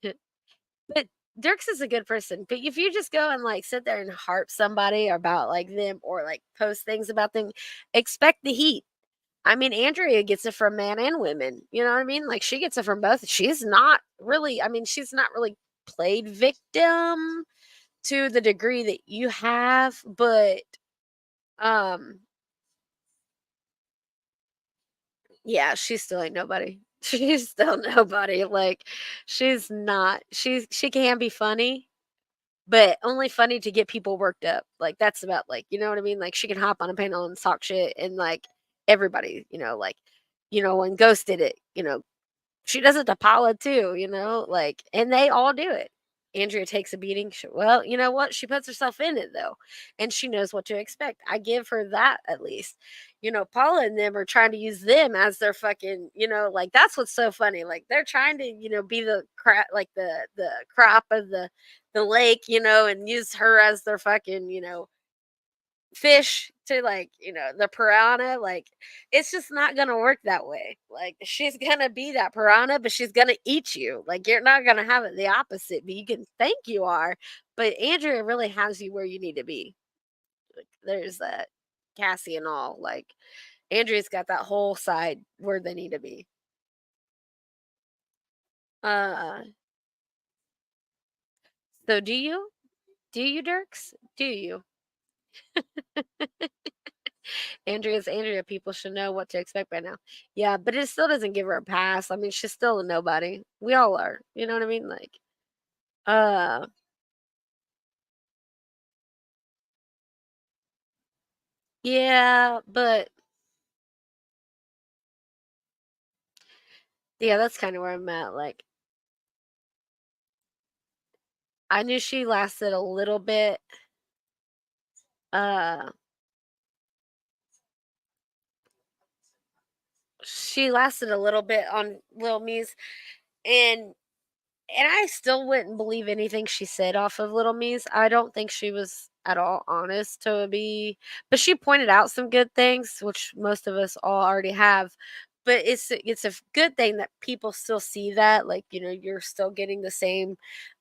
But Dirks is a good person. But if you just go and like sit there and harp somebody about like them or like post things about them, expect the heat. I mean, Andrea gets it from men and women. You know what I mean? Like she gets it from both. She's not really played victim to the degree that you have, but um yeah, she still ain't nobody. She's still nobody. Like she's not she can be funny, but only funny to get people worked up. Like that's about like, you know what I mean? Like she can hop on a panel and talk shit and like everybody, when Ghost did it, she does it to Paula too, like, and they all do it. Andrea takes a beating. Well, you know what? She puts herself in it though, and she knows what to expect. I give her that at least. Paula and them are trying to use them as their fucking, like that's what's so funny. Like they're trying to, be the crap, like the crop of the lake, and use her as their fucking, fish to like the piranha. Like it's just not gonna work that way. Like she's gonna be that piranha, but she's gonna eat you. Like you're not gonna have it the opposite, but you can think you are. But Andrea really has you where you need to be. Like there's that Cassie and all. Like Andrea's got that whole side where they need to be. uh so do you Dirks, do you? Andrea, people should know what to expect by now. Yeah, but it still doesn't give her a pass. I mean, she's still a nobody. We all are. You know what I mean? Like, uh, yeah, but yeah, that's kind of where I'm at. Like, I knew she lasted a little bit. Uh, she lasted a little bit on Lil Me's, and I still wouldn't believe anything she said off of Little Me's. I don't think she was at all honest to be, but she pointed out some good things, which most of us all already have. But it's a good thing that people still see that, like you're still getting the same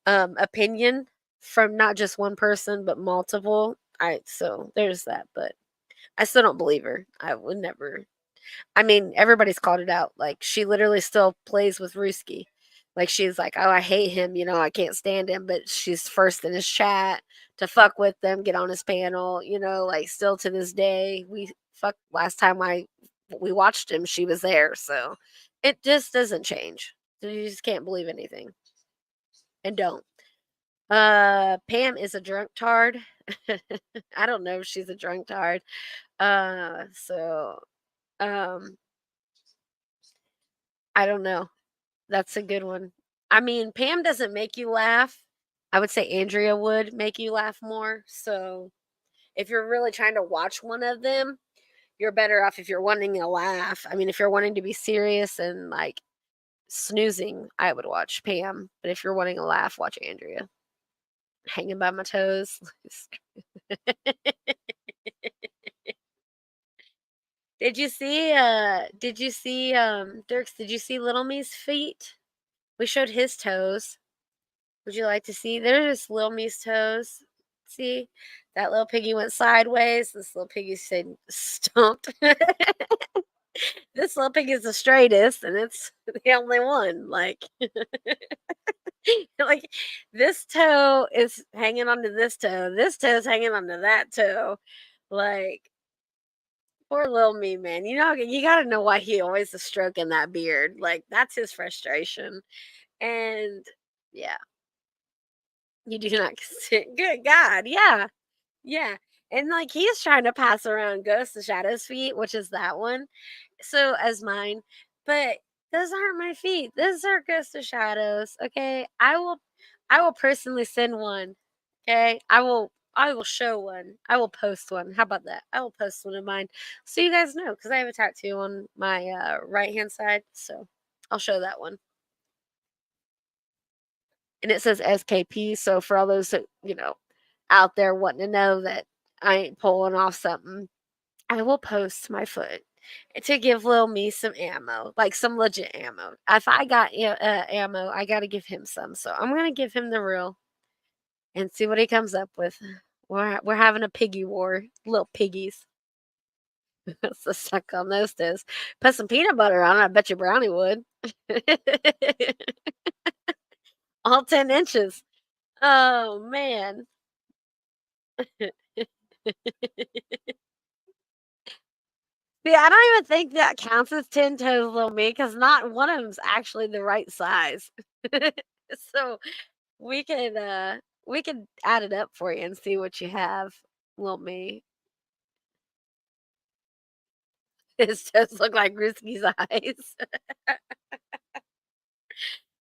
opinion from not just one person but multiple. So there's that, but I still don't believe her. I would never. I mean, everybody's called it out. Like she literally still plays with Ruski. Like she's like, oh, I hate him. I can't stand him. But she's first in his chat to fuck with them, get on his panel. Like still to this day, we fuck. Last time we watched him, she was there. So it just doesn't change. You just can't believe anything, and don't. Pam is a drunk tard. I don't know if she's a drunk tard. So um I don't know. That's a good one. I mean, Pam doesn't make you laugh. I would say Andrea would make you laugh more. So if you're really trying to watch one of them, you're better off if you're wanting a laugh. I mean, if you're wanting to be serious and like snoozing, I would watch Pam. But if you're wanting a laugh, watch Andrea. Hanging by my toes. Dirks, did you see Little Me's feet? We showed his toes. Would you like to see? There's Lil Me's toes. See? That little piggy went sideways. This little piggy said stumped. This little pig is the straightest, and it's the only one. Like, like this toe is hanging onto this toe. This toe is hanging onto that toe. Like, poor little me, man. You got to know why he always is stroking that beard. Like, that's his frustration. And yeah, you do not consent. Good God. Yeah. Yeah. And like he's trying to pass around Ghost of Shadow's feet, which is that one. So as mine. But those aren't my feet. Those are Ghost of Shadows. Okay. I will personally send one. Okay. I will show one. I will post one. How about that? I will post one of mine so you guys know because I have a tattoo on my right hand side. So I'll show that one. And it says SKP. So for all those that, out there wanting to know that I ain't pulling off something, I will post my foot to give Lil Me some ammo, like some legit ammo. If I got ammo, I got to give him some. So I'm gonna give him the real and see what he comes up with. We're having a piggy war, little piggies. So suck on those toes. Put some peanut butter on it. I bet you Brownie would. All 10 inches. Oh man. See, I don't even think that counts as 10 toes, little me, because not one of them's actually the right size. So we could add it up for you and see what you have, little me. His toes look like Risky's eyes.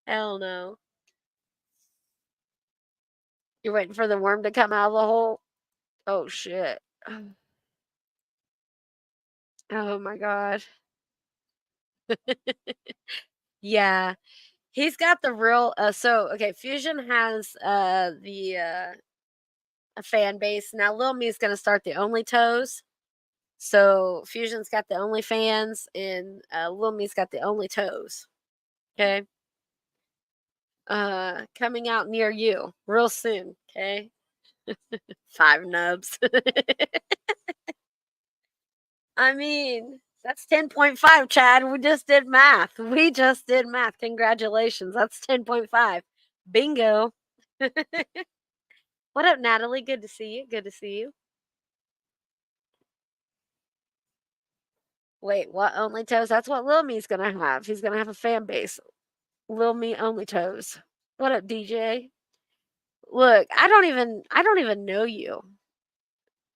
Hell no. You're waiting for the worm to come out of the hole? Oh, shit. Oh, my God. Yeah. He's got the real, okay, Fusion has, a fan base. Now Lil Me's gonna start the Only Toes. So Fusion's got the OnlyFans and Lil Me's got the Only Toes. Okay. Coming out near you real soon. Okay. 5 nubs. I mean, that's 10.5, Chad. We just did math. We just did math. Congratulations. That's 10.5. Bingo. What up, Natalie? Good to see you. Good to see you. Wait, what Only Toes? That's what Lil Me's gonna have. He's gonna have a fan base. Lil Me Only Toes. What up, DJ? Look, I don't even know you.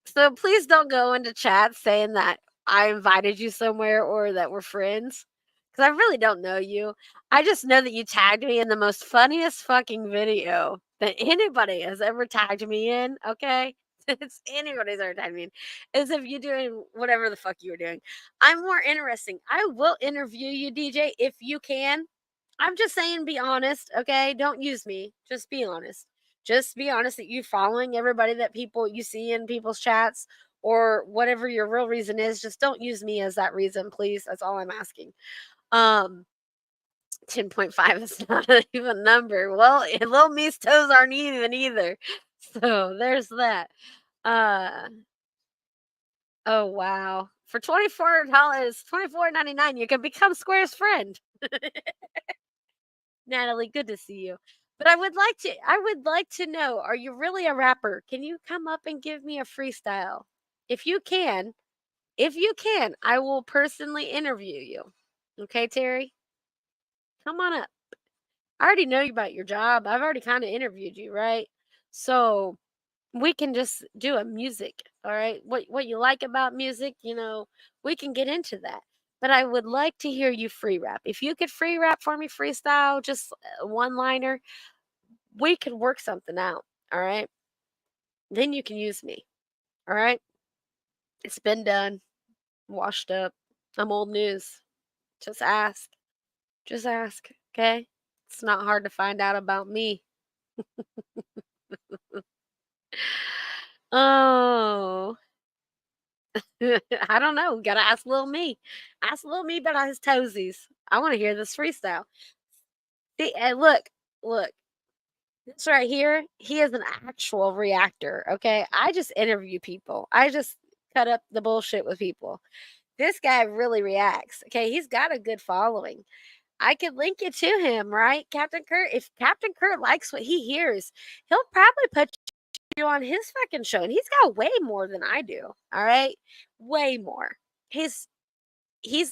So please don't go into chat saying that I invited you somewhere or that we're friends. Because I really don't know you. I just know that you tagged me in the most funniest fucking video that anybody has ever tagged me in, okay? It's anybody's ever tagged me in. As if you're doing whatever the fuck you were doing. I'm more interesting. I will interview you, DJ, if you can. I'm just saying, be honest, okay? Don't use me. Just be honest. Just be honest that you following everybody that people you see in people's chats or whatever your real reason is. Just don't use me as that reason, please. That's all I'm asking. 10.5 is not an even number. Well, Little Me's toes aren't even either. So there's that. Oh wow. For $24, $24.99, you can become Square's friend. Natalie, good to see you. But I would like to know, are you really a rapper? Can you come up and give me a freestyle? If you can, I will personally interview you. Okay, Terry? Come on up. I already know you about your job. I've already kind of interviewed you, right? So we can just do a music, all right? What you like about music, we can get into that. But I would like to hear you free rap. If you could free rap for me, freestyle, just one liner, we could work something out, all right? Then you can use me, all right? It's been done, washed up. I'm old news. Just ask. Just ask, okay? It's not hard to find out about me. Oh, I don't know. Gotta ask Lil Me. Ask Lil Me about his toesies. I want to hear this freestyle. See, look. This right here, he is an actual reactor. Okay, I just interview people. I just cut up the bullshit with people. This guy really reacts. Okay, he's got a good following. I could link you to him, right, Captain Kurt? If Captain Kurt likes what he hears, he'll probably put you on his fucking show, and he's got way more than I do. All right, way more. He's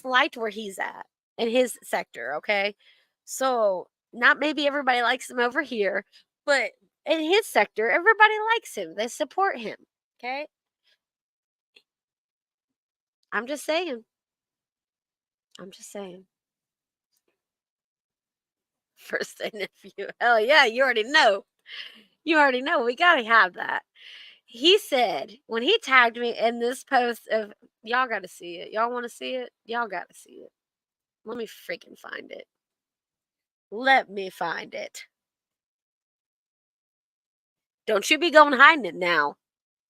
liked where he's at in his sector. Okay, so not maybe everybody likes him over here, but in his sector, everybody likes him. They support him. Okay, I'm just saying. I'm just saying. First interview. Hell yeah, you already know. You already know. We gotta have that. He said when he tagged me in this post of y'all gotta see it. Y'all wanna see it? Y'all gotta see it. Let me freaking find it. Let me find it. Don't you be going hiding it now,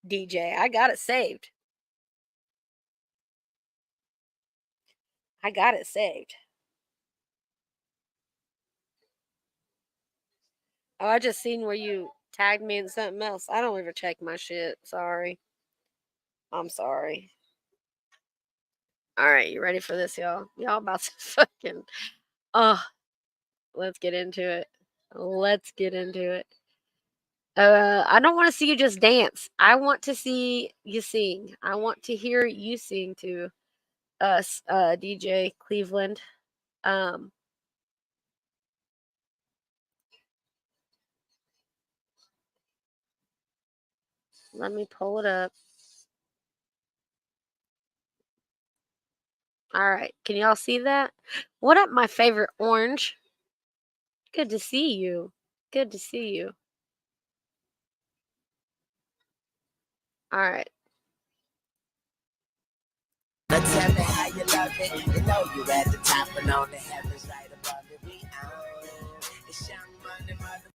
DJ. I got it saved. I got it saved. Oh, I just seen where you tagged me in something else. I don't ever check my shit. Sorry. I'm sorry. All right, you ready for this, y'all? Y'all about to fucking. Oh, let's get into it. Let's get into it. I don't want to see you just dance. I want to see you sing. I want to hear you sing to us, DJ Cleveland. Um, Let me pull it up. All right, can y'all see that? What up, my favorite orange? Good to see you. Good to see you. All right. Let's tell me how you love it. You know you at the top and on the heavens right above it. We own. It's Young Money, mother.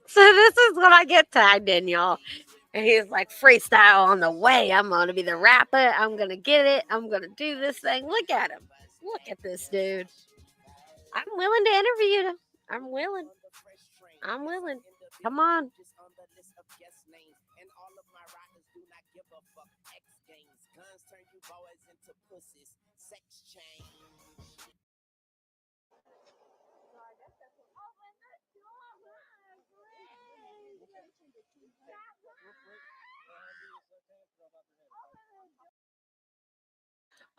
So this is what I get tagged in, y'all. And he's like, freestyle on the way. I'm gonna be the rapper. I'm gonna get it. I'm gonna do this thing. Look at him. Look at this dude. I'm willing to interview him. I'm willing. I'm willing. Come on.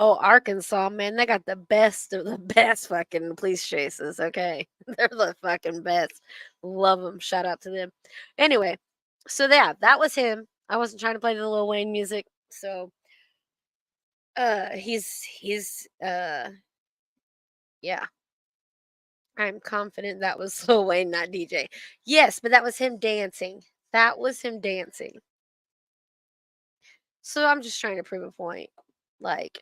Oh, Arkansas, man, they got the best of the best fucking police chases, okay? They're the fucking best. Love them. Shout out to them. Anyway, so yeah, that was him. I wasn't trying to play the Lil Wayne music, so he's yeah. I'm confident that was Lil Wayne, not DJ. Yes, but that was him dancing. That was him dancing. So I'm just trying to prove a point. Like,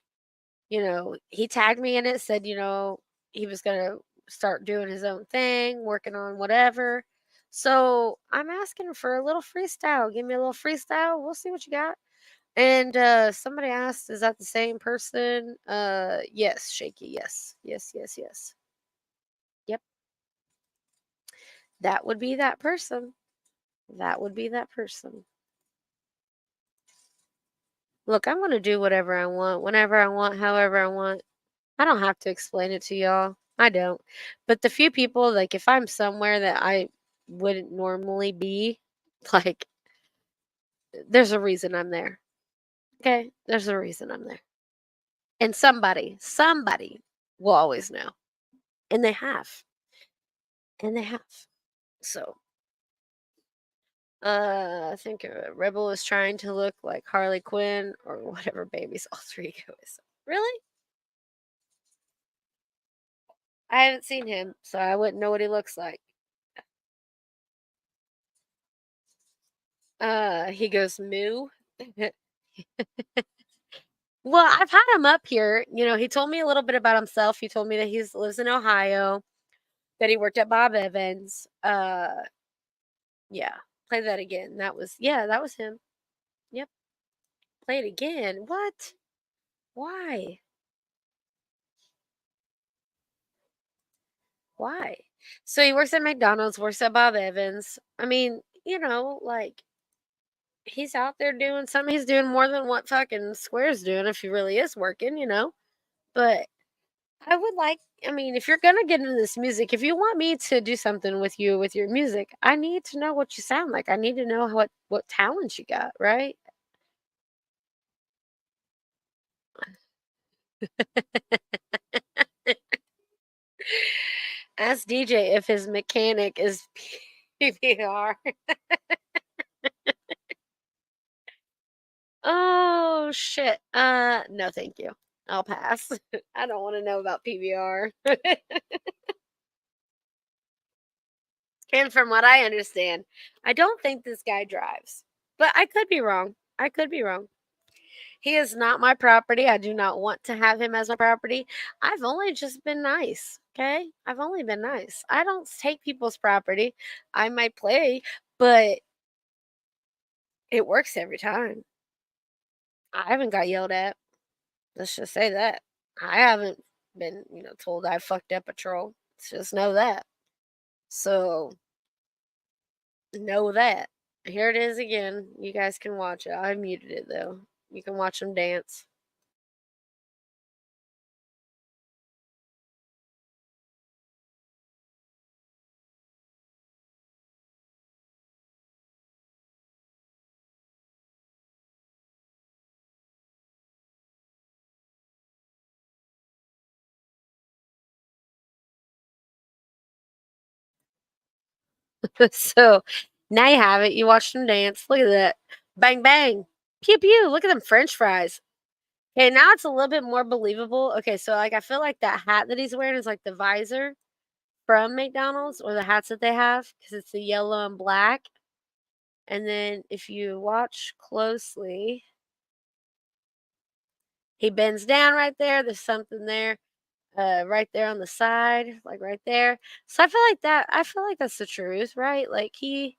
he tagged me in it, said, he was going to start doing his own thing, working on whatever. So I'm asking for a little freestyle. Give me a little freestyle. We'll see what you got. And somebody asked, is that the same person? Yes, Shaky. Yes. Yes, yes, yes. Yep. That would be that person. That would be that person. Look, I'm going to do whatever I want, whenever I want, however I want. I don't have to explain it to y'all. I don't. But the few people, like, if I'm somewhere that I wouldn't normally be, like, there's a reason I'm there. Okay? There's a reason I'm there. And somebody will always know. And they have. And they have. So, I think Rebel is trying to look like Harley Quinn or whatever baby's alter ego is. Really? I haven't seen him, so I wouldn't know what he looks like. He goes moo. Well, I've had him up here. He told me a little bit about himself. He told me that he lives in Ohio, that he worked at Bob Evans. Yeah. Play that again. That was him. Yep. Play it again. What? Why? Why? So he works at McDonald's, works at Bob Evans. I mean, like, he's out there doing something. He's doing more than what fucking Square's doing if he really is working, But I would like, if you're gonna get into this music, if you want me to do something with you with your music, I need to know what you sound like. I need to know what talent you got, right? Ask DJ if his mechanic is PBR. Oh shit. No, thank you. I'll pass. I don't want to know about PBR. And from what I understand, I don't think this guy drives. But I could be wrong. I could be wrong. He is not my property. I do not want to have him as my property. I've only just been nice. Okay. I've only been nice. I don't take people's property. I might play, but it works every time. I haven't got yelled at. Let's just say that. I haven't been, told I fucked up a troll. Let's just know that. So, know that. Here it is again. You guys can watch it. I muted it though. You can watch them dance. So now you have it. You watch them dance. Look at that. Bang, bang. Pew, pew. Look at them French fries. Okay, now it's a little bit more believable. Okay, so like I feel like that hat that he's wearing is like the visor. from McDonald's or the hats that they have because it's the yellow and black. And then if you watch closely, he bends down right there. There's something there, right there on the side, like right there. So I feel like that's the truth, right? Like he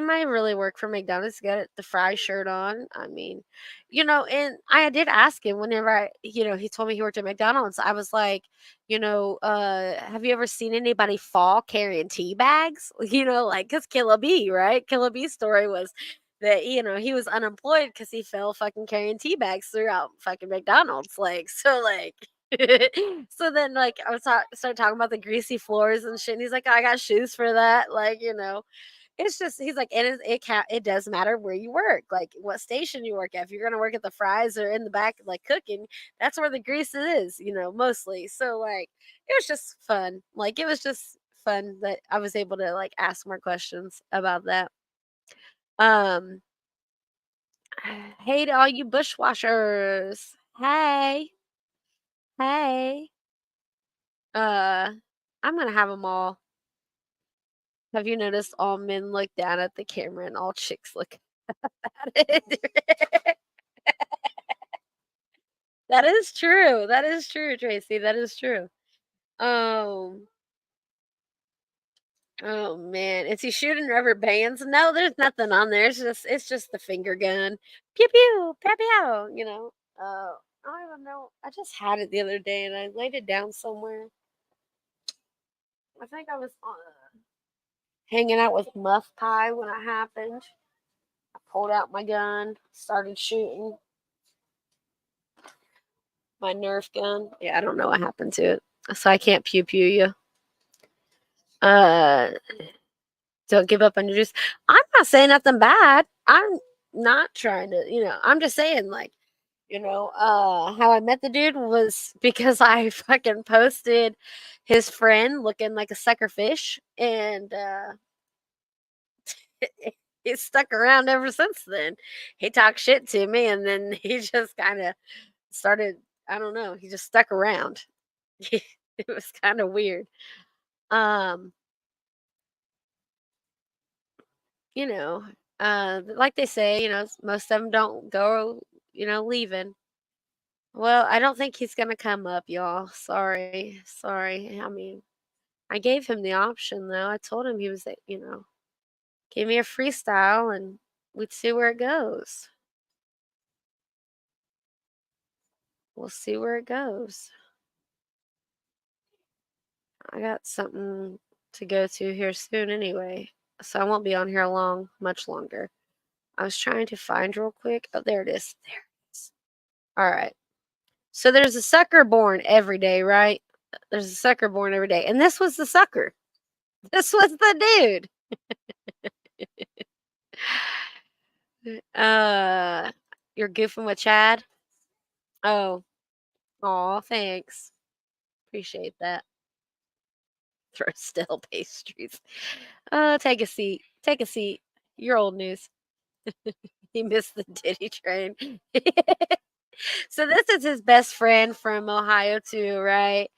might really work for McDonald's. Got the fry shirt on. I mean, and I did ask him whenever he told me he worked at McDonald's. I was like, have you ever seen anybody fall carrying tea bags? Like, because Killa B, right? Killa B's story was that, he was unemployed because he fell fucking carrying tea bags throughout fucking McDonald's. Like, so, like, so then, like, started talking about the greasy floors and shit. And he's like, I got shoes for that. Like, it's just he's like, it does matter where you work, like what station you work at. If you're gonna work at the fries or in the back, like cooking, that's where the grease is, mostly. So like, it was just fun. Like it was just fun that I was able to like ask more questions about that. Um, hey to all you bushwashers. Hey, hey. Uh, I'm gonna have them all. Have you noticed all men look down at the camera and all chicks look at it? That is true. That is true, Tracy. That is true. Um, oh man, is he shooting rubber bands? No, there's nothing on there. It's just the finger gun. Pew pew, pew pew. I don't even know. I just had it the other day and I laid it down somewhere. I think I was hanging out with Muff Pie when it happened. I pulled out my gun, started shooting my Nerf gun. Yeah, I don't know what happened to it, so I can't pew pew you. Uh, don't give up on your juice. I'm not saying nothing bad. I'm not trying to, I'm just saying, like, how I met the dude was because I fucking posted his friend looking like a sucker fish, and he stuck around ever since then. He talked shit to me, and then he just kind of started, I don't know, he just stuck around. It was kind of weird. Um, you know, like they say, most of them don't go, leaving. Well, I don't think he's gonna come up, y'all. Sorry, sorry. I mean, I gave him the option though. I told him he was, give me a freestyle and we'd see where it goes. We'll see where it goes. I got something to go to here soon anyway, so I won't be on here much longer. I was trying to find real quick. Oh, there it is. There it is. All right. So there's a sucker born every day, right? There's a sucker born every day. And this was the sucker. This was the dude. You're goofing with Chad? Oh. Aw, thanks. Appreciate that. Throw stale pastries. Take a seat. Take a seat. You're old news. He missed the Diddy train. So this is his best friend from Ohio too, right?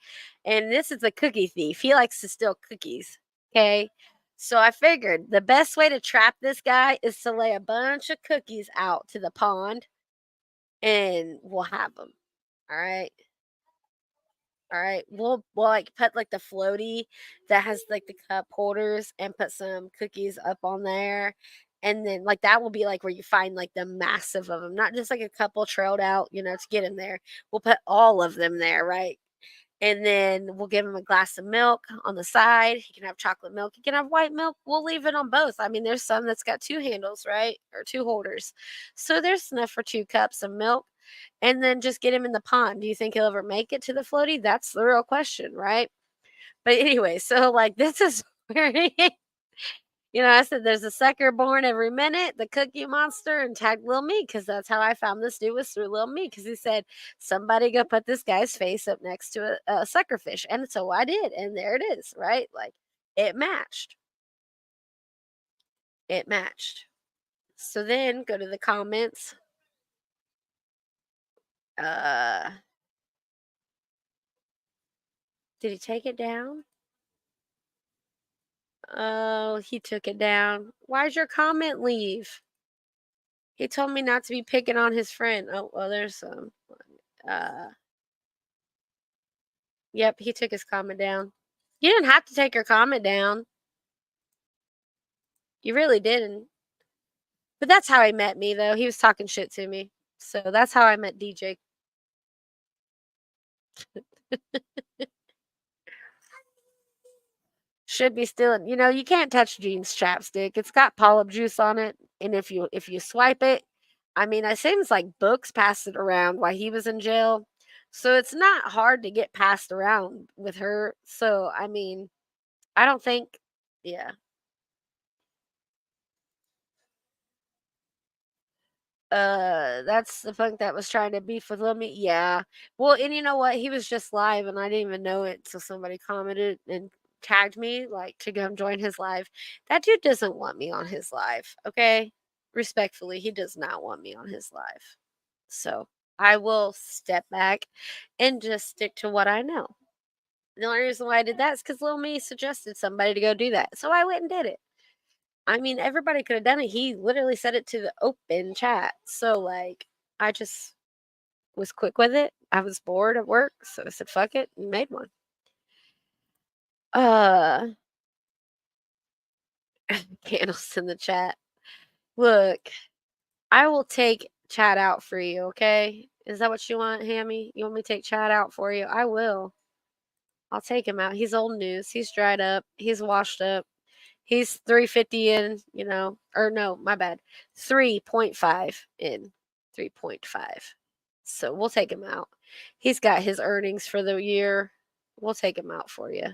And this is a cookie thief. He likes to steal cookies. Okay. So I figured the best way to trap this guy is to lay a bunch of cookies out to the pond and we'll have them. All right. All right. We'll like put like the floaty that has like the cup holders and put some cookies up on there. And then like that will be like where you find like the massive of them, not just like a couple trailed out, to get in there. We'll put all of them there, right? And then we'll give him a glass of milk on the side. He can have chocolate milk. He can have white milk. We'll leave it on both. I mean, there's some that's got two handles, right? Or two holders. So there's enough for 2 cups of milk. And then just get him in the pond. Do you think he'll ever make it to the floaty? That's the real question, right? But anyway, so like this is where I said there's a sucker born every minute, the Cookie Monster, and tagged Lil Me because that's how I found this dude was through Lil Me because he said somebody go put this guy's face up next to a sucker fish, and so I did, and there it is, right? Like it matched. It matched. So then go to the comments. Did he take it down? Oh, he took it down. Why'd your comment leave? He told me not to be picking on his friend. Oh, well, there's some. Yep, he took his comment down. You didn't have to take your comment down. You really didn't. But that's how he met me, though. He was talking shit to me. So that's how I met DJ. Should be still, you can't touch Jean's chapstick. It's got polyp juice on it, and if you swipe it, I mean, it seems like books passed it around while he was in jail, so it's not hard to get passed around with her. So I mean, I don't think, yeah. That's the punk that was trying to beef with Lil Me. Yeah. Well, and you know what? He was just live, and I didn't even know it. So somebody commented and tagged me like to come join his live. That dude doesn't want me on his live. Okay, respectfully, he does not want me on his live. So I will step back and just stick to what I know. The only reason why I did that is because Lil Me suggested somebody to go do that, so I went and did it. I mean, everybody could have done it. He literally said it to the open chat. So, like, I just was quick with it. I was bored at work, so I said, fuck it, and made one. Candles in the chat. Look, I will take chat out for you, okay? Is that what you want, Hammy? You want me to take chat out for you? I will. I'll take him out. He's old news. He's dried up. He's washed up. He's 350 in, or no, my bad. 3.5 in. 3.5. So we'll take him out. He's got his earnings for the year. We'll take him out for you.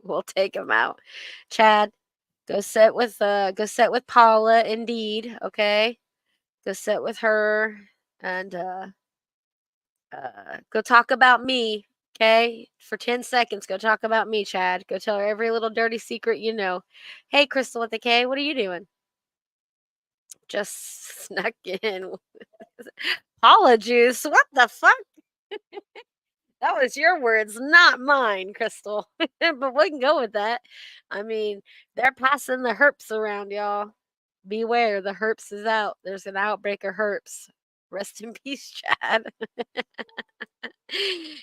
We'll take him out. Chad, go sit with Paula, indeed, okay? Go sit with her and go talk about me, okay? For 10 seconds, go talk about me, Chad. Go tell her every little dirty secret you know. Hey, Crystal with the K, what are you doing? Just snuck in. Paula juice. What the fuck? That was your words, not mine, Crystal. But we can go with that. I mean, they're passing the herps around, y'all. Beware, the herps is out. There's an outbreak of herps. Rest in peace, Chad.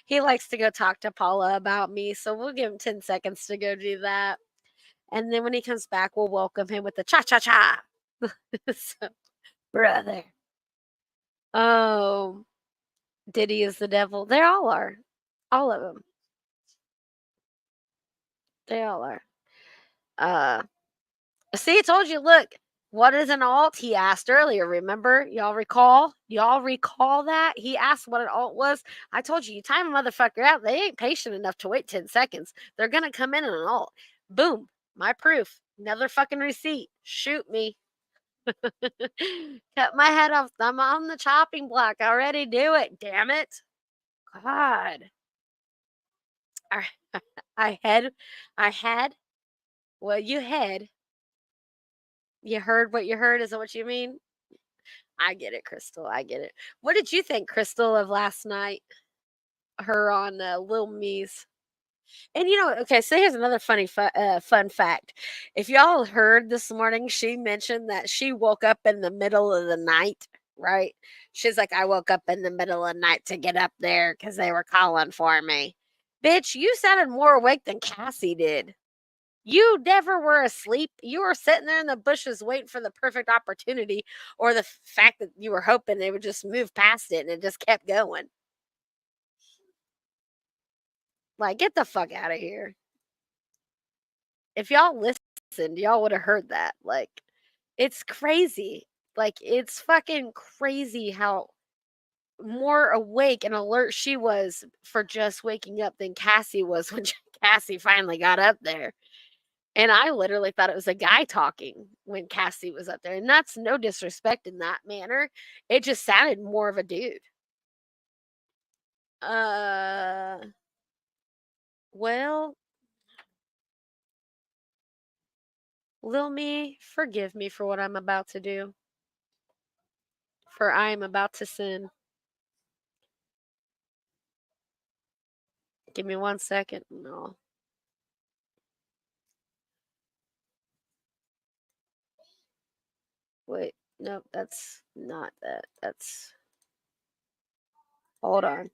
He likes to go talk to Paula about me, so we'll give him 10 seconds to go do that. And then when he comes back, we'll welcome him with the cha-cha-cha. So, brother. Oh, Diddy is the devil. They all are. All of them. They all are. See, I told you, look, what is an alt? He asked earlier, remember? Y'all recall? Y'all recall that? He asked what an alt was. I told you, you time a motherfucker out. They ain't patient enough to wait 10 seconds. They're going to come in an alt. Boom. My proof. Another fucking receipt. Shoot me. Cut my head off. I'm on the chopping block. Already do it. Damn it. God. I had. Well, you had. You heard what you heard. Is that what you mean? I get it, Crystal. I get it. What did you think, Crystal, of last night? Her on Lil Me's. And okay, so here's another fun fact. If y'all heard this morning, she mentioned that she woke up in the middle of the night, right? She's like, I woke up in the middle of the night to get up there because they were calling for me. Bitch, you sounded more awake than Cassie did. You never were asleep. You were sitting there in the bushes waiting for the perfect opportunity, or the fact that you were hoping they would just move past it and it just kept going. Like, get the fuck out of here. If y'all listened, y'all would have heard that. Like, it's crazy. Like, it's fucking crazy how more awake and alert she was for just waking up than Cassie was when Cassie finally got up there. And I literally thought it was a guy talking when Cassie was up there. And that's no disrespect in that manner. It just sounded more of a dude. Well, Lil Me, forgive me for what I'm about to do. For I am about to sin. Give me 1 second. No. Wait, nope, that's not that. That's. Hold on.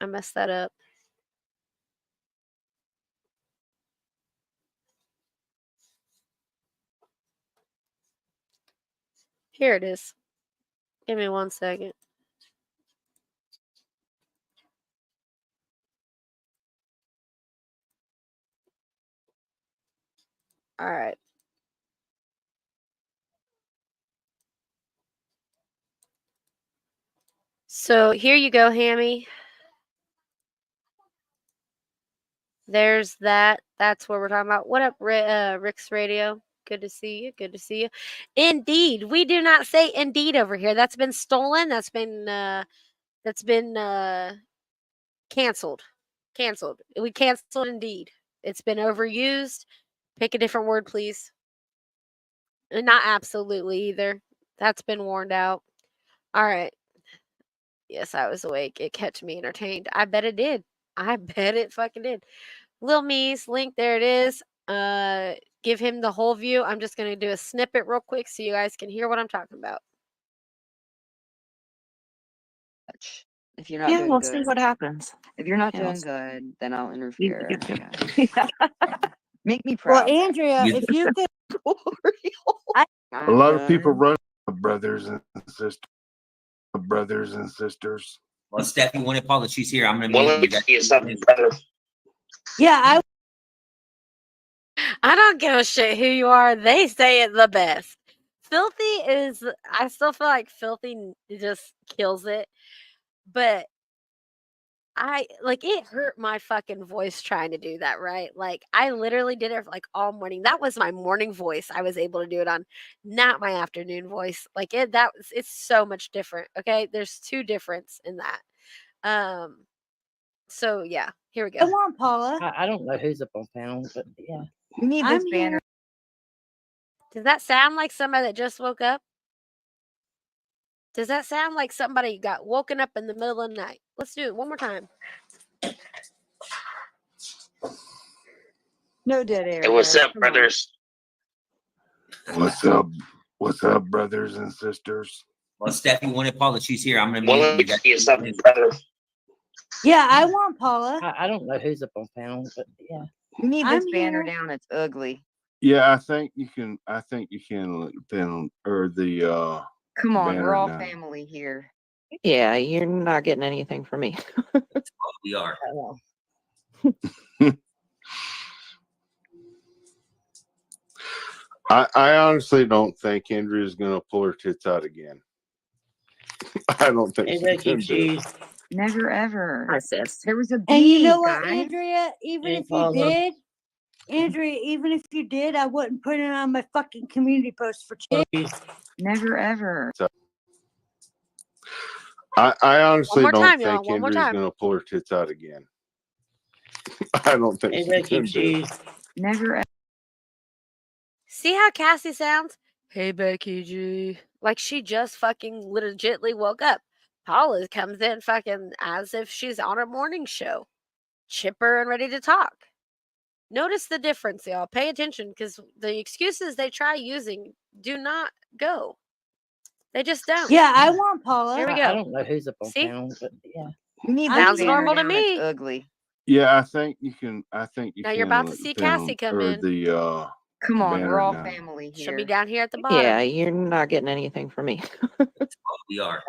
I messed that up. Here it is. Give me 1 second. All right. So here you go, Hammy. There's that. That's what we're talking about. What up, Rick's Radio? Good to see you. Good to see you. Indeed, we do not say indeed over here. That's been stolen. That's been canceled. Canceled. We canceled indeed. It's been overused. Pick a different word, please. And not absolutely either. That's been warned out. All right. Yes, I was awake. It kept me entertained. I bet it did. I bet it fucking did. Lil Me's link, there it is. Give him the whole view. I'm just gonna do a snippet real quick so you guys can hear what I'm talking about. If you're not Yeah, doing we'll good. see what happens. If you're not Yeah, doing we'll see. good, then I'll You interfere. get Make me Well, proud. Andrea, if you could, A lot of people run brothers and sisters. Well, Steph, you want to Paula? She's here. I'm gonna Well, mute let you. me see something, brother. yeah, I don't give a shit who you are. They say it the best. Filthy is, I still feel like Filthy just kills it. But it hurt my fucking voice trying to do that, right? Like, I literally did it like all morning. That was my morning voice I was able to do it on, not my afternoon voice. Like, it's so much different, okay? There's 2 difference in that. So yeah, here we I go. want Paula. I don't know who's up on panel, but yeah. You need this I'm banner. Does that sound like somebody that just woke up? Does that sound like somebody got woken up in the middle of the night? Let's do it one more time. No dead air. Hey, what's guys. up, Come on. brothers? What's up? What's up, brothers and sisters? Well, Steph, you want to Paula? She's here. I'm gonna Well, mute let you. me see something, brother. Yeah, I want Paula. I don't know who's up on panel, but yeah. You need this I'm banner here. down. It's ugly. Yeah, I think you can pin or the Come on, banner we're all down. family here. Yeah, you're not getting anything from me. We are. I honestly don't think Andrea's gonna pull her tits out again. I don't think Hey, she's Becky gonna do it. G. Never ever. Hi, sis. There was a And bee, you know what, guys. Andrea? Even Hey, if you Paula. did, Andrea, even if you did, I wouldn't put it on my fucking community post for tits. Never ever. I honestly more don't time, y'all. think One more Andrea's time. gonna pull her tits out again. I don't think Hey, she's Becky gonna do it. G. Never ever. See how Cassie sounds? Hey, Becky G. Like she just fucking legitly woke up. Paula comes in fucking as if she's on a morning show, chipper and ready to talk. Notice the difference, y'all. Pay attention because the excuses they try using do not go. They just don't. Yeah, I want Paula. Here we I go. don't know who's up on See? panel, but yeah. You need I'm Sounds this banner normal to down. It's me. ugly. Yeah, I think you can. Now you're about to see Cassie come or in. the Come on, banner we're all down. family She'll here. be down here at the bottom. Yeah, you're not getting anything from me. We are.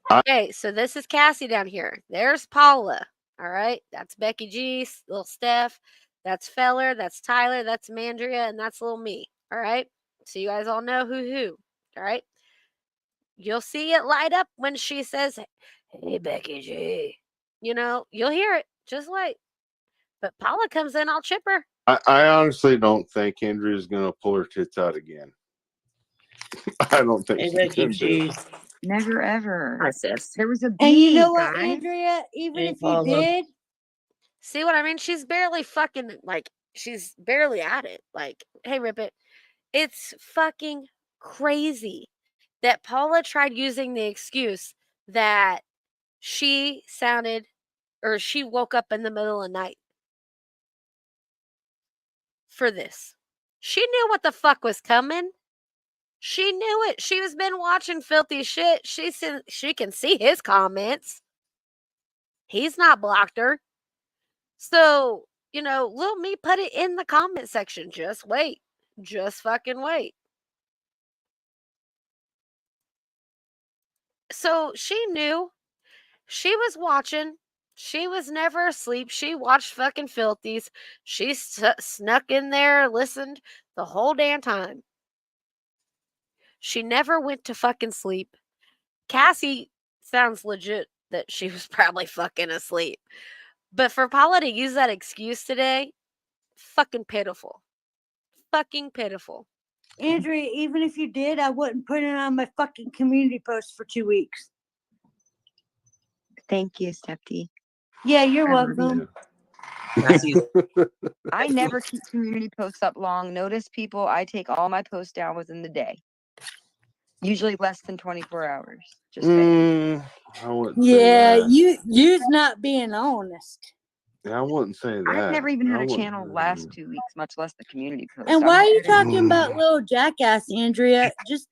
Okay, so this is Cassie down here. There's Paula. All right, that's Becky G, little Steph. That's Feller. That's Tyler. That's Mandria, and that's little me. All right, so you guys all know who. All right, you'll see it light up when she says, "Hey, Becky G." You know, you'll hear it just like. But Paula comes in all chipper. I honestly don't think Andrea's gonna pull her tits out again. I don't think Hey, she's Becky gonna do it. G. Never ever. Hi, sis. There was a bee, And you know what, guys. Andrea? Even Hey, if you Paula. did, See what I mean? She's barely fucking like she's barely at it. Like, hey, Rip It. It's fucking crazy that Paula tried using the excuse that she sounded or she woke up in the middle of the night. for this. She knew what the fuck was coming. She knew it. She has been watching filthy shit. She can see his comments. He's not blocked her. So, little me put it in the comment section. Just wait. Just fucking wait. So she knew. She was watching. She was never asleep. She watched fucking filthies. She snuck in there, listened the whole damn time. She never went to fucking sleep. Cassie sounds legit that she was probably fucking asleep. But for Paula to use that excuse today, fucking pitiful. Fucking pitiful. Andrea, even if you did, I wouldn't put it on my fucking community post for 2 weeks. Thank you, Stefty. Yeah, you're I love welcome. I never keep community posts up long. Notice people, I take all my posts down within the day. Usually less than 24 hours. Just saying. I wouldn't say that. you's not being honest. I wouldn't say that. I've never even had I a wouldn't- channel last 2 weeks, much less the community post. And I'm why are not you there to- talking about little jackass, Andrea? Just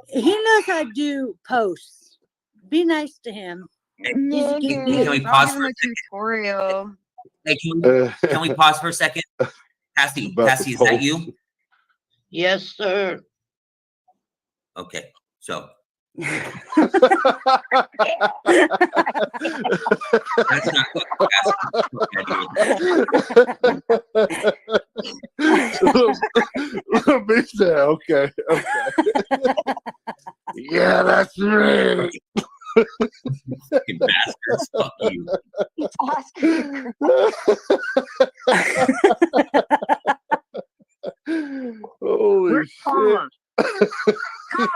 he knows how to do posts. Be nice to him. No, He's Can good. we I'll pause give for him a a second? tutorial. Hey, can we pause for a second? Cassie, About Cassie, the is that post. you? Yes, sir. Okay, so that's not what Little bitch said, okay. Yeah, that's me. fucking bastards. Fuck you. Holy Where's shit. Paula?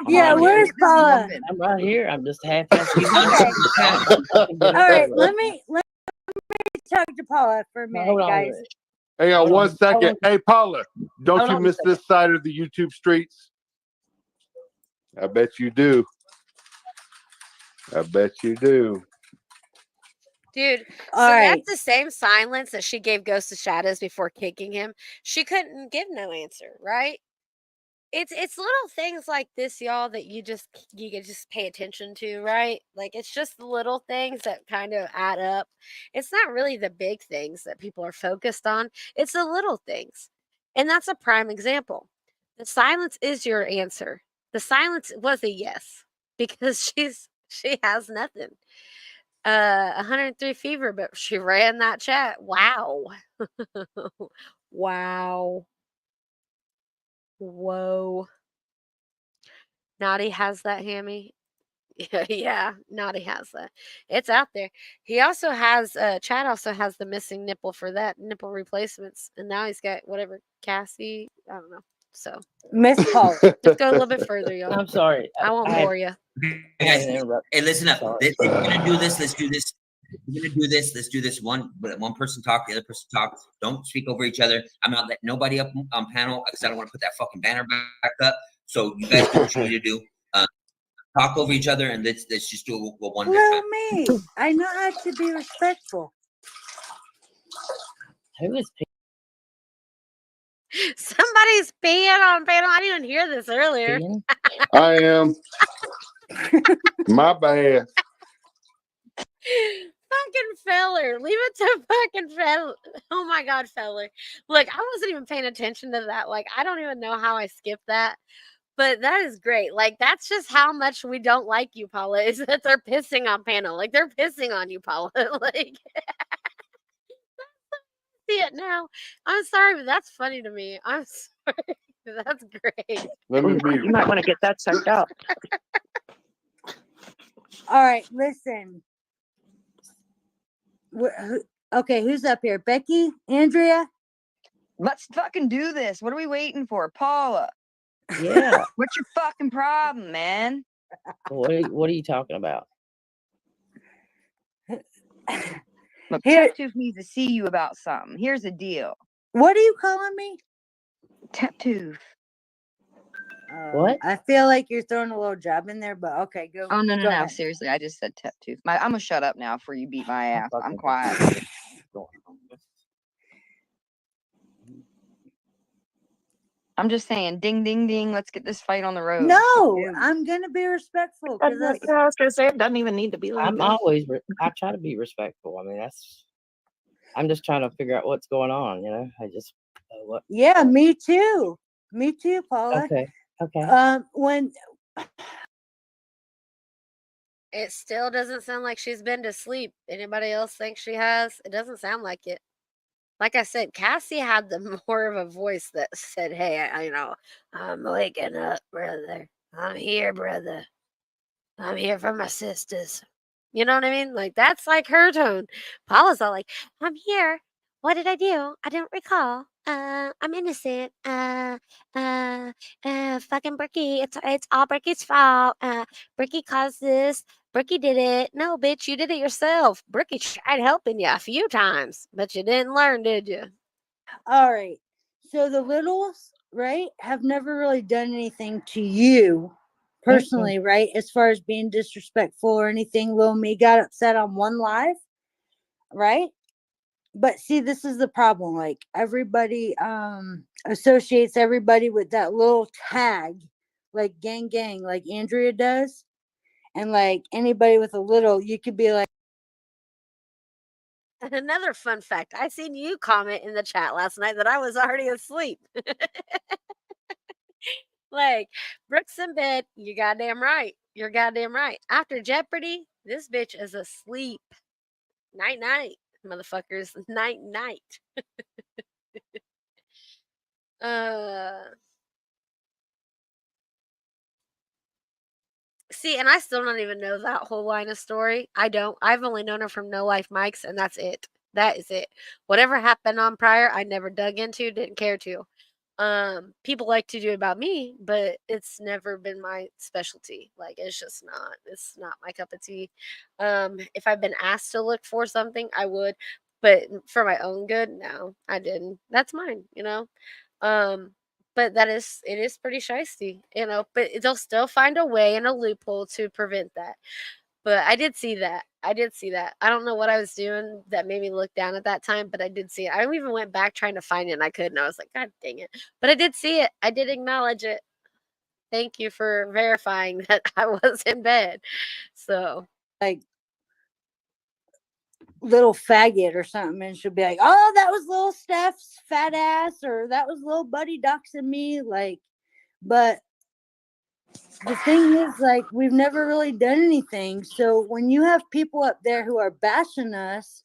Yeah, where's Paula? I'm right here. I'm just half-assed. All right, let me talk to Paula for a minute, Hold on. guys. Hang on Hold on. 1 second. Hold on. Hey, Paula, don't Hold you on a miss second. this side of the YouTube streets? I bet you do. I bet you do. Dude, All so right. that's the same silence that she gave Ghost of Shadows before kicking him. She couldn't give no answer, right? It's little things like this, y'all, that you can just pay attention to, right? Like it's just the little things that kind of add up. It's not really the big things that people are focused on. It's the little things. And that's a prime example. The silence is your answer. The silence was a yes because she has nothing. 103 fever, but she ran that chat. Wow. Wow. Whoa. Naughty has that, Hammy. Yeah, Naughty has that. It's out there. He also has Chad also has the missing nipple for that nipple replacements, and now he's got whatever Cassie. I don't know. So Miss Paula. let's go a little bit further, y'all. I'm sorry. I won't bore you. Guys, interrupt. hey, listen up. Sorry. If we're gonna do this, let's do this. We're gonna do this. Let's do this. One person talk, the other person talk. Don't speak over each other. I'm not letting nobody up on panel because I don't want to put that fucking banner back up. So you guys do what you need to do. Talk over each other, and let's just do it one at a Well, time. me. I know how to be respectful. Who is Somebody's peeing on panel. I didn't even hear this earlier. peeing? I am. My bad. Fucking feller. Leave it to fucking feller. Oh my God, feller. Look, I wasn't even paying attention to that. Like, I don't even know how I skipped that. But that is great. Like, that's just how much we don't like you, Paula, is that they're pissing on panel. Like, they're pissing on you, Paula. Like, see it now. I'm sorry, but that's funny to me. I'm sorry. That's great. Let me You be. might want to get that checked out. All right, listen. Okay, who's up here? Becky? Andrea? Let's fucking do this. What are we waiting for? Paula, Yeah. what's your fucking problem, man? What are you talking about? Look, Here- Tap Tooth needs to see you about something. Here's the deal. What are you calling me? Tap Tooth. What? I feel like you're throwing a little jab in there, but okay, go. Oh, no, go ahead. seriously. I just said Tap Tooth. I'm gonna shut up now before you beat my ass. I'm quiet. I'm just saying, ding, ding, ding. Let's get this fight on the road. No, I'm gonna be respectful because I was gonna say it doesn't even need to be like I'm that. always, I try to be respectful. I mean, I'm just trying to figure out what's going on, you know? What? Yeah, me too. Me too, Paula. Okay. When It still doesn't sound like she's been to sleep. Anybody else think she has? It doesn't sound like it. Like I said, Cassie had the more of a voice that said, "Hey, I'm waking up, brother. I'm here, brother. I'm here for my sisters." You know what I mean? Like that's like her tone. Paula's all like, "I'm here. What did I do? I don't recall. I'm innocent. Fucking Bricky. It's all Bricky's fault. Bricky caused this. Bricky did it. No, bitch, you did it yourself. Bricky tried helping you a few times, but you didn't learn, did you?" all right, so the littles, right, have never really done anything to you personally, right? As far as being disrespectful or anything. Lil Me got upset on one live, right? But see, this is the problem. Like everybody associates everybody with that little tag, like gang gang, like Andrea does. And like anybody with a little, you could be like, Another fun fact, I seen you comment in the chat last night that I was already asleep. Like, Brooks in bed, you goddamn right. You're goddamn right. After Jeopardy, this bitch is asleep. Night night, motherfuckers. Night night. uh See, and I still don't even know that whole line of story. I don't. I've only known her from No Life Mikes, and that's it. That is it. Whatever happened on prior, I never dug into, didn't care to. People like to do about me, but it's never been my specialty. Like it's not my cup of tea. If I've been asked to look for something, I would, but for my own good, no, I didn't. That's mine, you know. Um, but it is pretty shisty, you know, but they'll still find a way and a loophole to prevent that. But I did see that. I did see that. I don't know what I was doing that made me look down at that time, but I did see it. I even went back trying to find it and I couldn't. I was like, God dang it. But I did see it. I did acknowledge it. Thank you for verifying that I was in bed. So, like, little faggot or something, and she'll be like, "Oh, that was little Steph's fat ass," or "That was little Buddy Ducks and me." Like, but the thing is, like, we've never really done anything. So when you have people up there who are bashing us,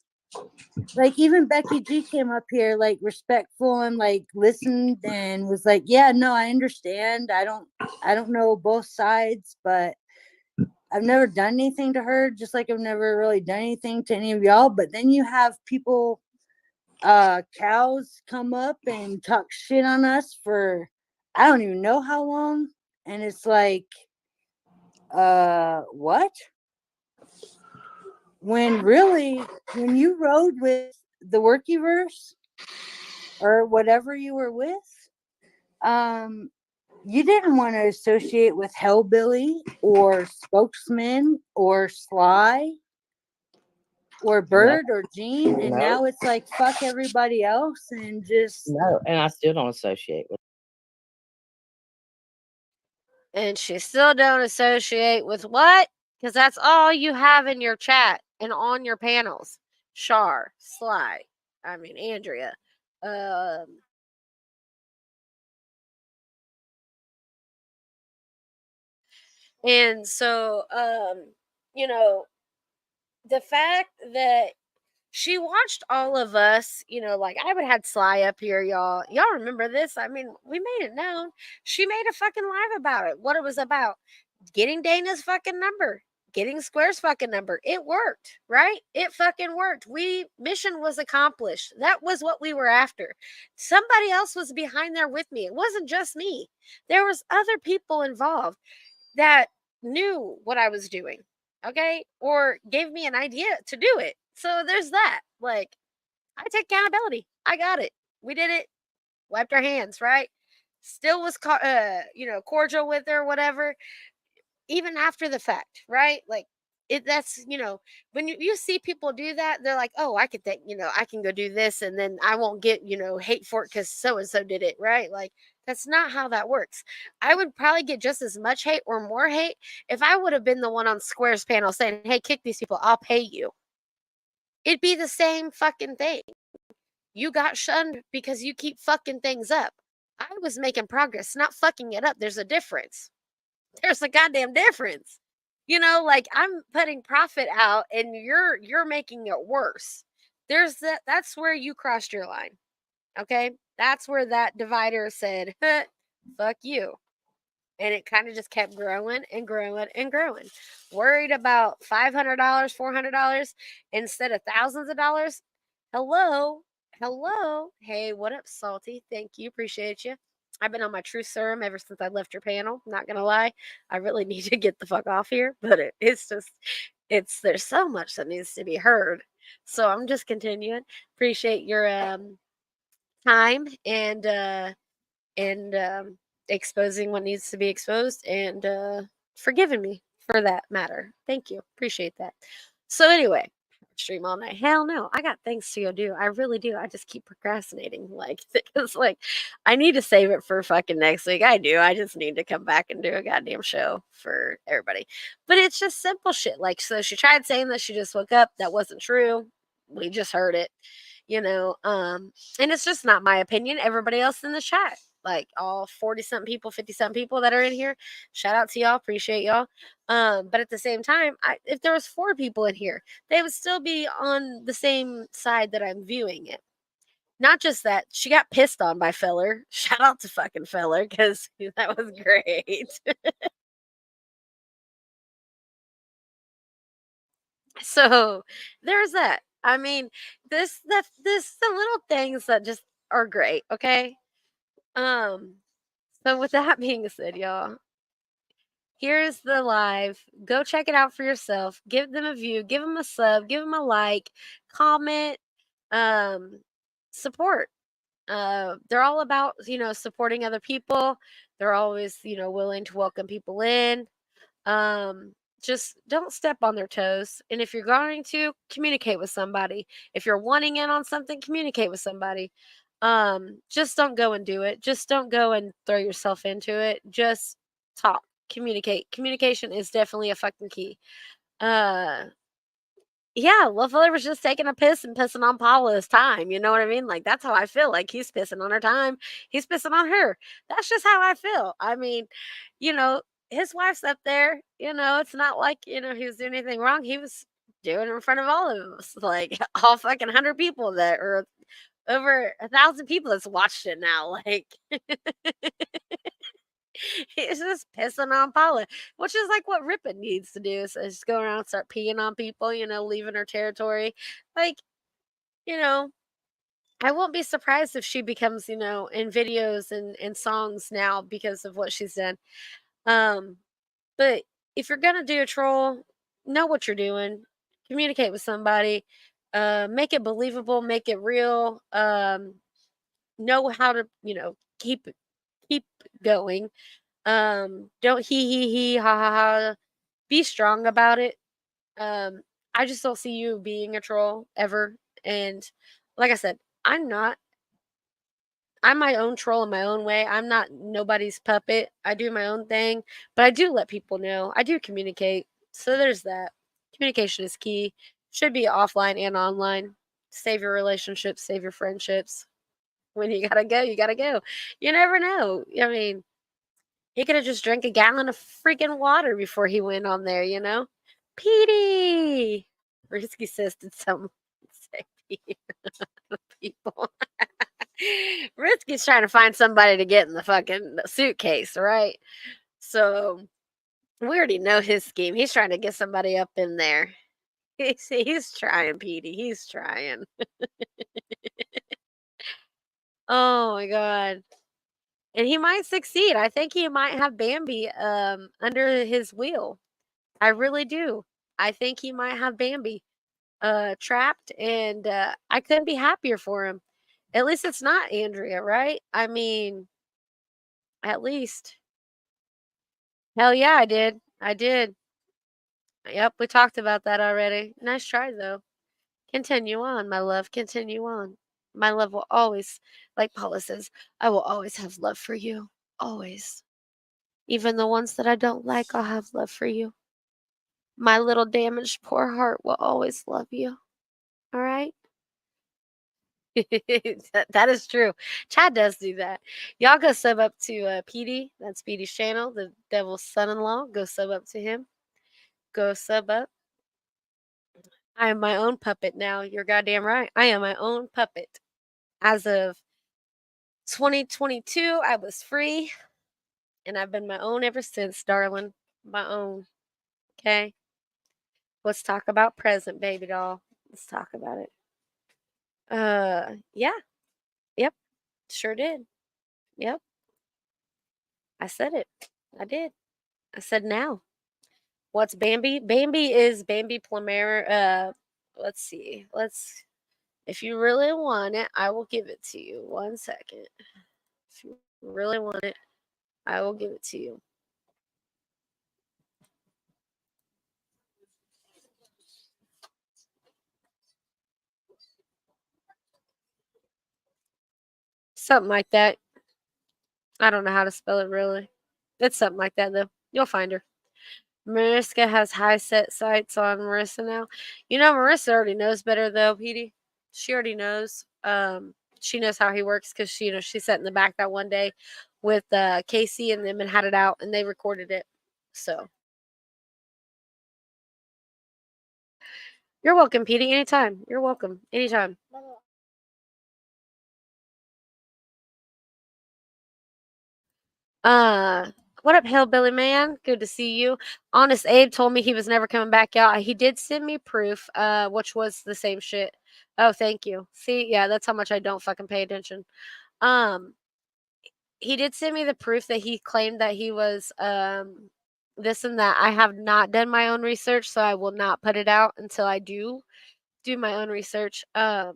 like even Becky G came up here, like respectful and like listened and was like, "Yeah, no, I understand. I don't know both sides, but I've never done anything to her, just like I've never really done anything to any of y'all." But then you have people, cows come up and talk shit on us for I don't even know how long. And it's like, what? When really, when you rode with the Workyverse or whatever you were with, you didn't want to associate with Hellbilly or Spokesman or Sly or Bird or Gene, and now it's like fuck everybody else and just No, and I still don't associate with. and she still don't associate with what? Because that's all you have in your chat and on your panels. Shar, Sly, Andrea. And so, you know, the fact that she watched all of us, you know, like I would had Sly up here, y'all. Y'all remember this? I mean, we made it known. She made a fucking live about it. What it was about. Getting Dana's fucking number. Getting Square's fucking number. It worked, right? It fucking worked. Mission was accomplished. That was what we were after. Somebody else was behind there with me. It wasn't just me. There was other people involved that knew what I was doing, okay? Or gave me an idea to do it. So there's that. Like, I take accountability. I got it. We did it. Wiped our hands, right? Still was, cordial with her, whatever, even after the fact, right? Like, that's, when you see people do that, they're like, oh, I could think, I can go do this and then I won't get, hate for it because so and so did it, right? Like, that's not how that works. I would probably get just as much hate or more hate if I would have been the one on Square's panel saying, hey, kick these people, I'll pay you. It'd be the same fucking thing. You got shunned because you keep fucking things up. I was making progress, not fucking it up. There's a difference. There's a goddamn difference. Like, I'm putting profit out and you're making it worse. That's where you crossed your line. Okay? That's where that divider said, fuck you. And it kind of just kept growing and growing and growing. Worried about $500, $400 instead of thousands of dollars. Hello. Hey, what up, Salty? Thank you. Appreciate you. I've been on my true serum ever since I left your panel. Not gonna lie, I really need to get the fuck off here, but there's so much that needs to be heard. So I'm just continuing. Appreciate your time and exposing what needs to be exposed and forgiving me for that matter. Thank you. Appreciate that. So anyway, stream all night. Hell no. I got things to go do. I really do. I just keep procrastinating. Like, it's like I need to save it for fucking next week. I do. I just need to come back and do a goddamn show for everybody. But it's just simple shit. Like, so she tried saying that she just woke up. That wasn't true. We just heard it. And it's just not my opinion. Everybody else in the chat, like all 40-something people, 50-something people that are in here, shout out to y'all, appreciate y'all. But at the same time, if there was 4 people in here, they would still be on the same side that I'm viewing it. Not just that, she got pissed on by Feller. Shout out to fucking Feller, because that was great. So there's that. I mean, the little things that just are great, okay? So with that being said, y'all, here's the live. Go check it out for yourself. Give them a view, give them a sub, give them a like, comment, support. They're all about, supporting other people. They're always, willing to welcome people in. Just don't step on their toes. And if you're going to communicate with somebody, if you're wanting in on something, communicate with somebody. Just don't go and do it. Just don't go and throw yourself into it. Just talk, communicate. Communication is definitely a fucking key. Yeah, Lovefeller was just taking a piss and pissing on Paula's time. You know what I mean? Like, that's how I feel. Like, he's pissing on her time. He's pissing on her. That's just how I feel. I mean, his wife's up there. It's not like, he was doing anything wrong. He was doing it in front of all of us. Like, all fucking 100 people that are over 1,000 people that's watched it now. Like, he's just pissing on Paula, which is like what Ripon needs to do. So just go around and start peeing on people, leaving her territory. Like, I won't be surprised if she becomes, in videos and songs now because of what she's done. But if you're gonna do a troll, know what you're doing. Communicate with somebody. Make it believable. Make it real. Know how to, keep going. Don't he ha ha ha. Be strong about it. I just don't see you being a troll ever. And like I said, I'm my own troll in my own way. I'm not nobody's puppet. I do my own thing, but I do let people know. I do communicate. So there's that. Communication is key. Should be offline and online. Save your relationships, save your friendships. When you gotta go, you gotta go. You never know. I mean, he could have just drank a gallon of freaking water before he went on there, Petey! Risky says, did someone say Petey? People. Risky's trying to find somebody to get in the fucking suitcase, right? So we already know his scheme. He's trying to get somebody up in there. He's trying, Petey. He's trying. Oh my god. And he might succeed. I think he might have Bambi under his wheel. I really do. I think he might have Bambi trapped, and I couldn't be happier for him. At least it's not Andrea, right? I mean, at least. Hell yeah, I did. I did. Yep, we talked about that already. Nice try, though. Continue on, my love. Continue on. My love will always, like Paula says, I will always have love for you. Always. Even the ones that I don't like, I'll have love for you. My little damaged poor heart will always love you. All right? That is true. Chad does do that. Y'all go sub up to PD. That's PD's channel, the devil's son-in-law. Go sub up to him. Go sub up. I am my own puppet now. You're goddamn right. I am my own puppet. As of 2022, I was free, and I've been my own ever since, darling. My own. Okay? Let's talk about present, baby doll. Let's talk about it. Yeah. Yep. Sure did. Yep. I said it. I did. I said now. What's Bambi? Bambi is Bambi Plumera. Let's see. If you really want it, I will give it to you. 1 second. If you really want it, I will give it to you. Something like that. I don't know how to spell it really. It's something like that though. You'll find her. Mariska has high set sights on Marissa now. You know, Marissa already knows better though, Petey. She already knows. She knows how he works because she sat in the back that one day with Casey and them and had it out and they recorded it. So you're welcome, Petey. Anytime. You're welcome. Anytime. What up, Hillbilly Man? Good to see you. Honest Abe told me he was never coming back out. He did send me proof, which was the same shit. Oh, thank you. See, yeah, that's how much I don't fucking pay attention. He did send me the proof that he claimed that he was this and that. I have not done my own research, so I will not put it out until I do my own research. Yeah.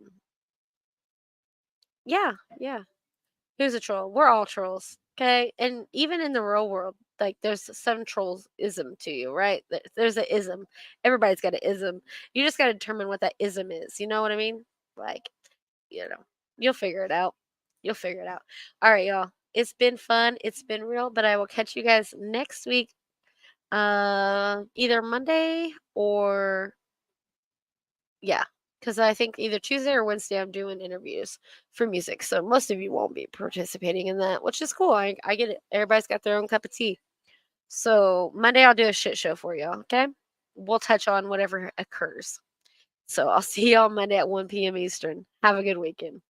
Who's a troll? We're all trolls, okay? And even in the real world, like there's some trollism to you, right? There's a ism. Everybody's got an ism. You just got to determine what that ism is. You know what I mean? Like, you'll figure it out. You'll figure it out. All right, y'all. It's been fun. It's been real, but I will catch you guys next week. Either Monday or yeah, because I think either Tuesday or Wednesday I'm doing interviews for music. So most of you won't be participating in that, which is cool. I get it. Everybody's got their own cup of tea. So Monday I'll do a shit show for y'all. Okay, we'll touch on whatever occurs. So I'll see y'all Monday at 1 p.m. Eastern. Have a good weekend.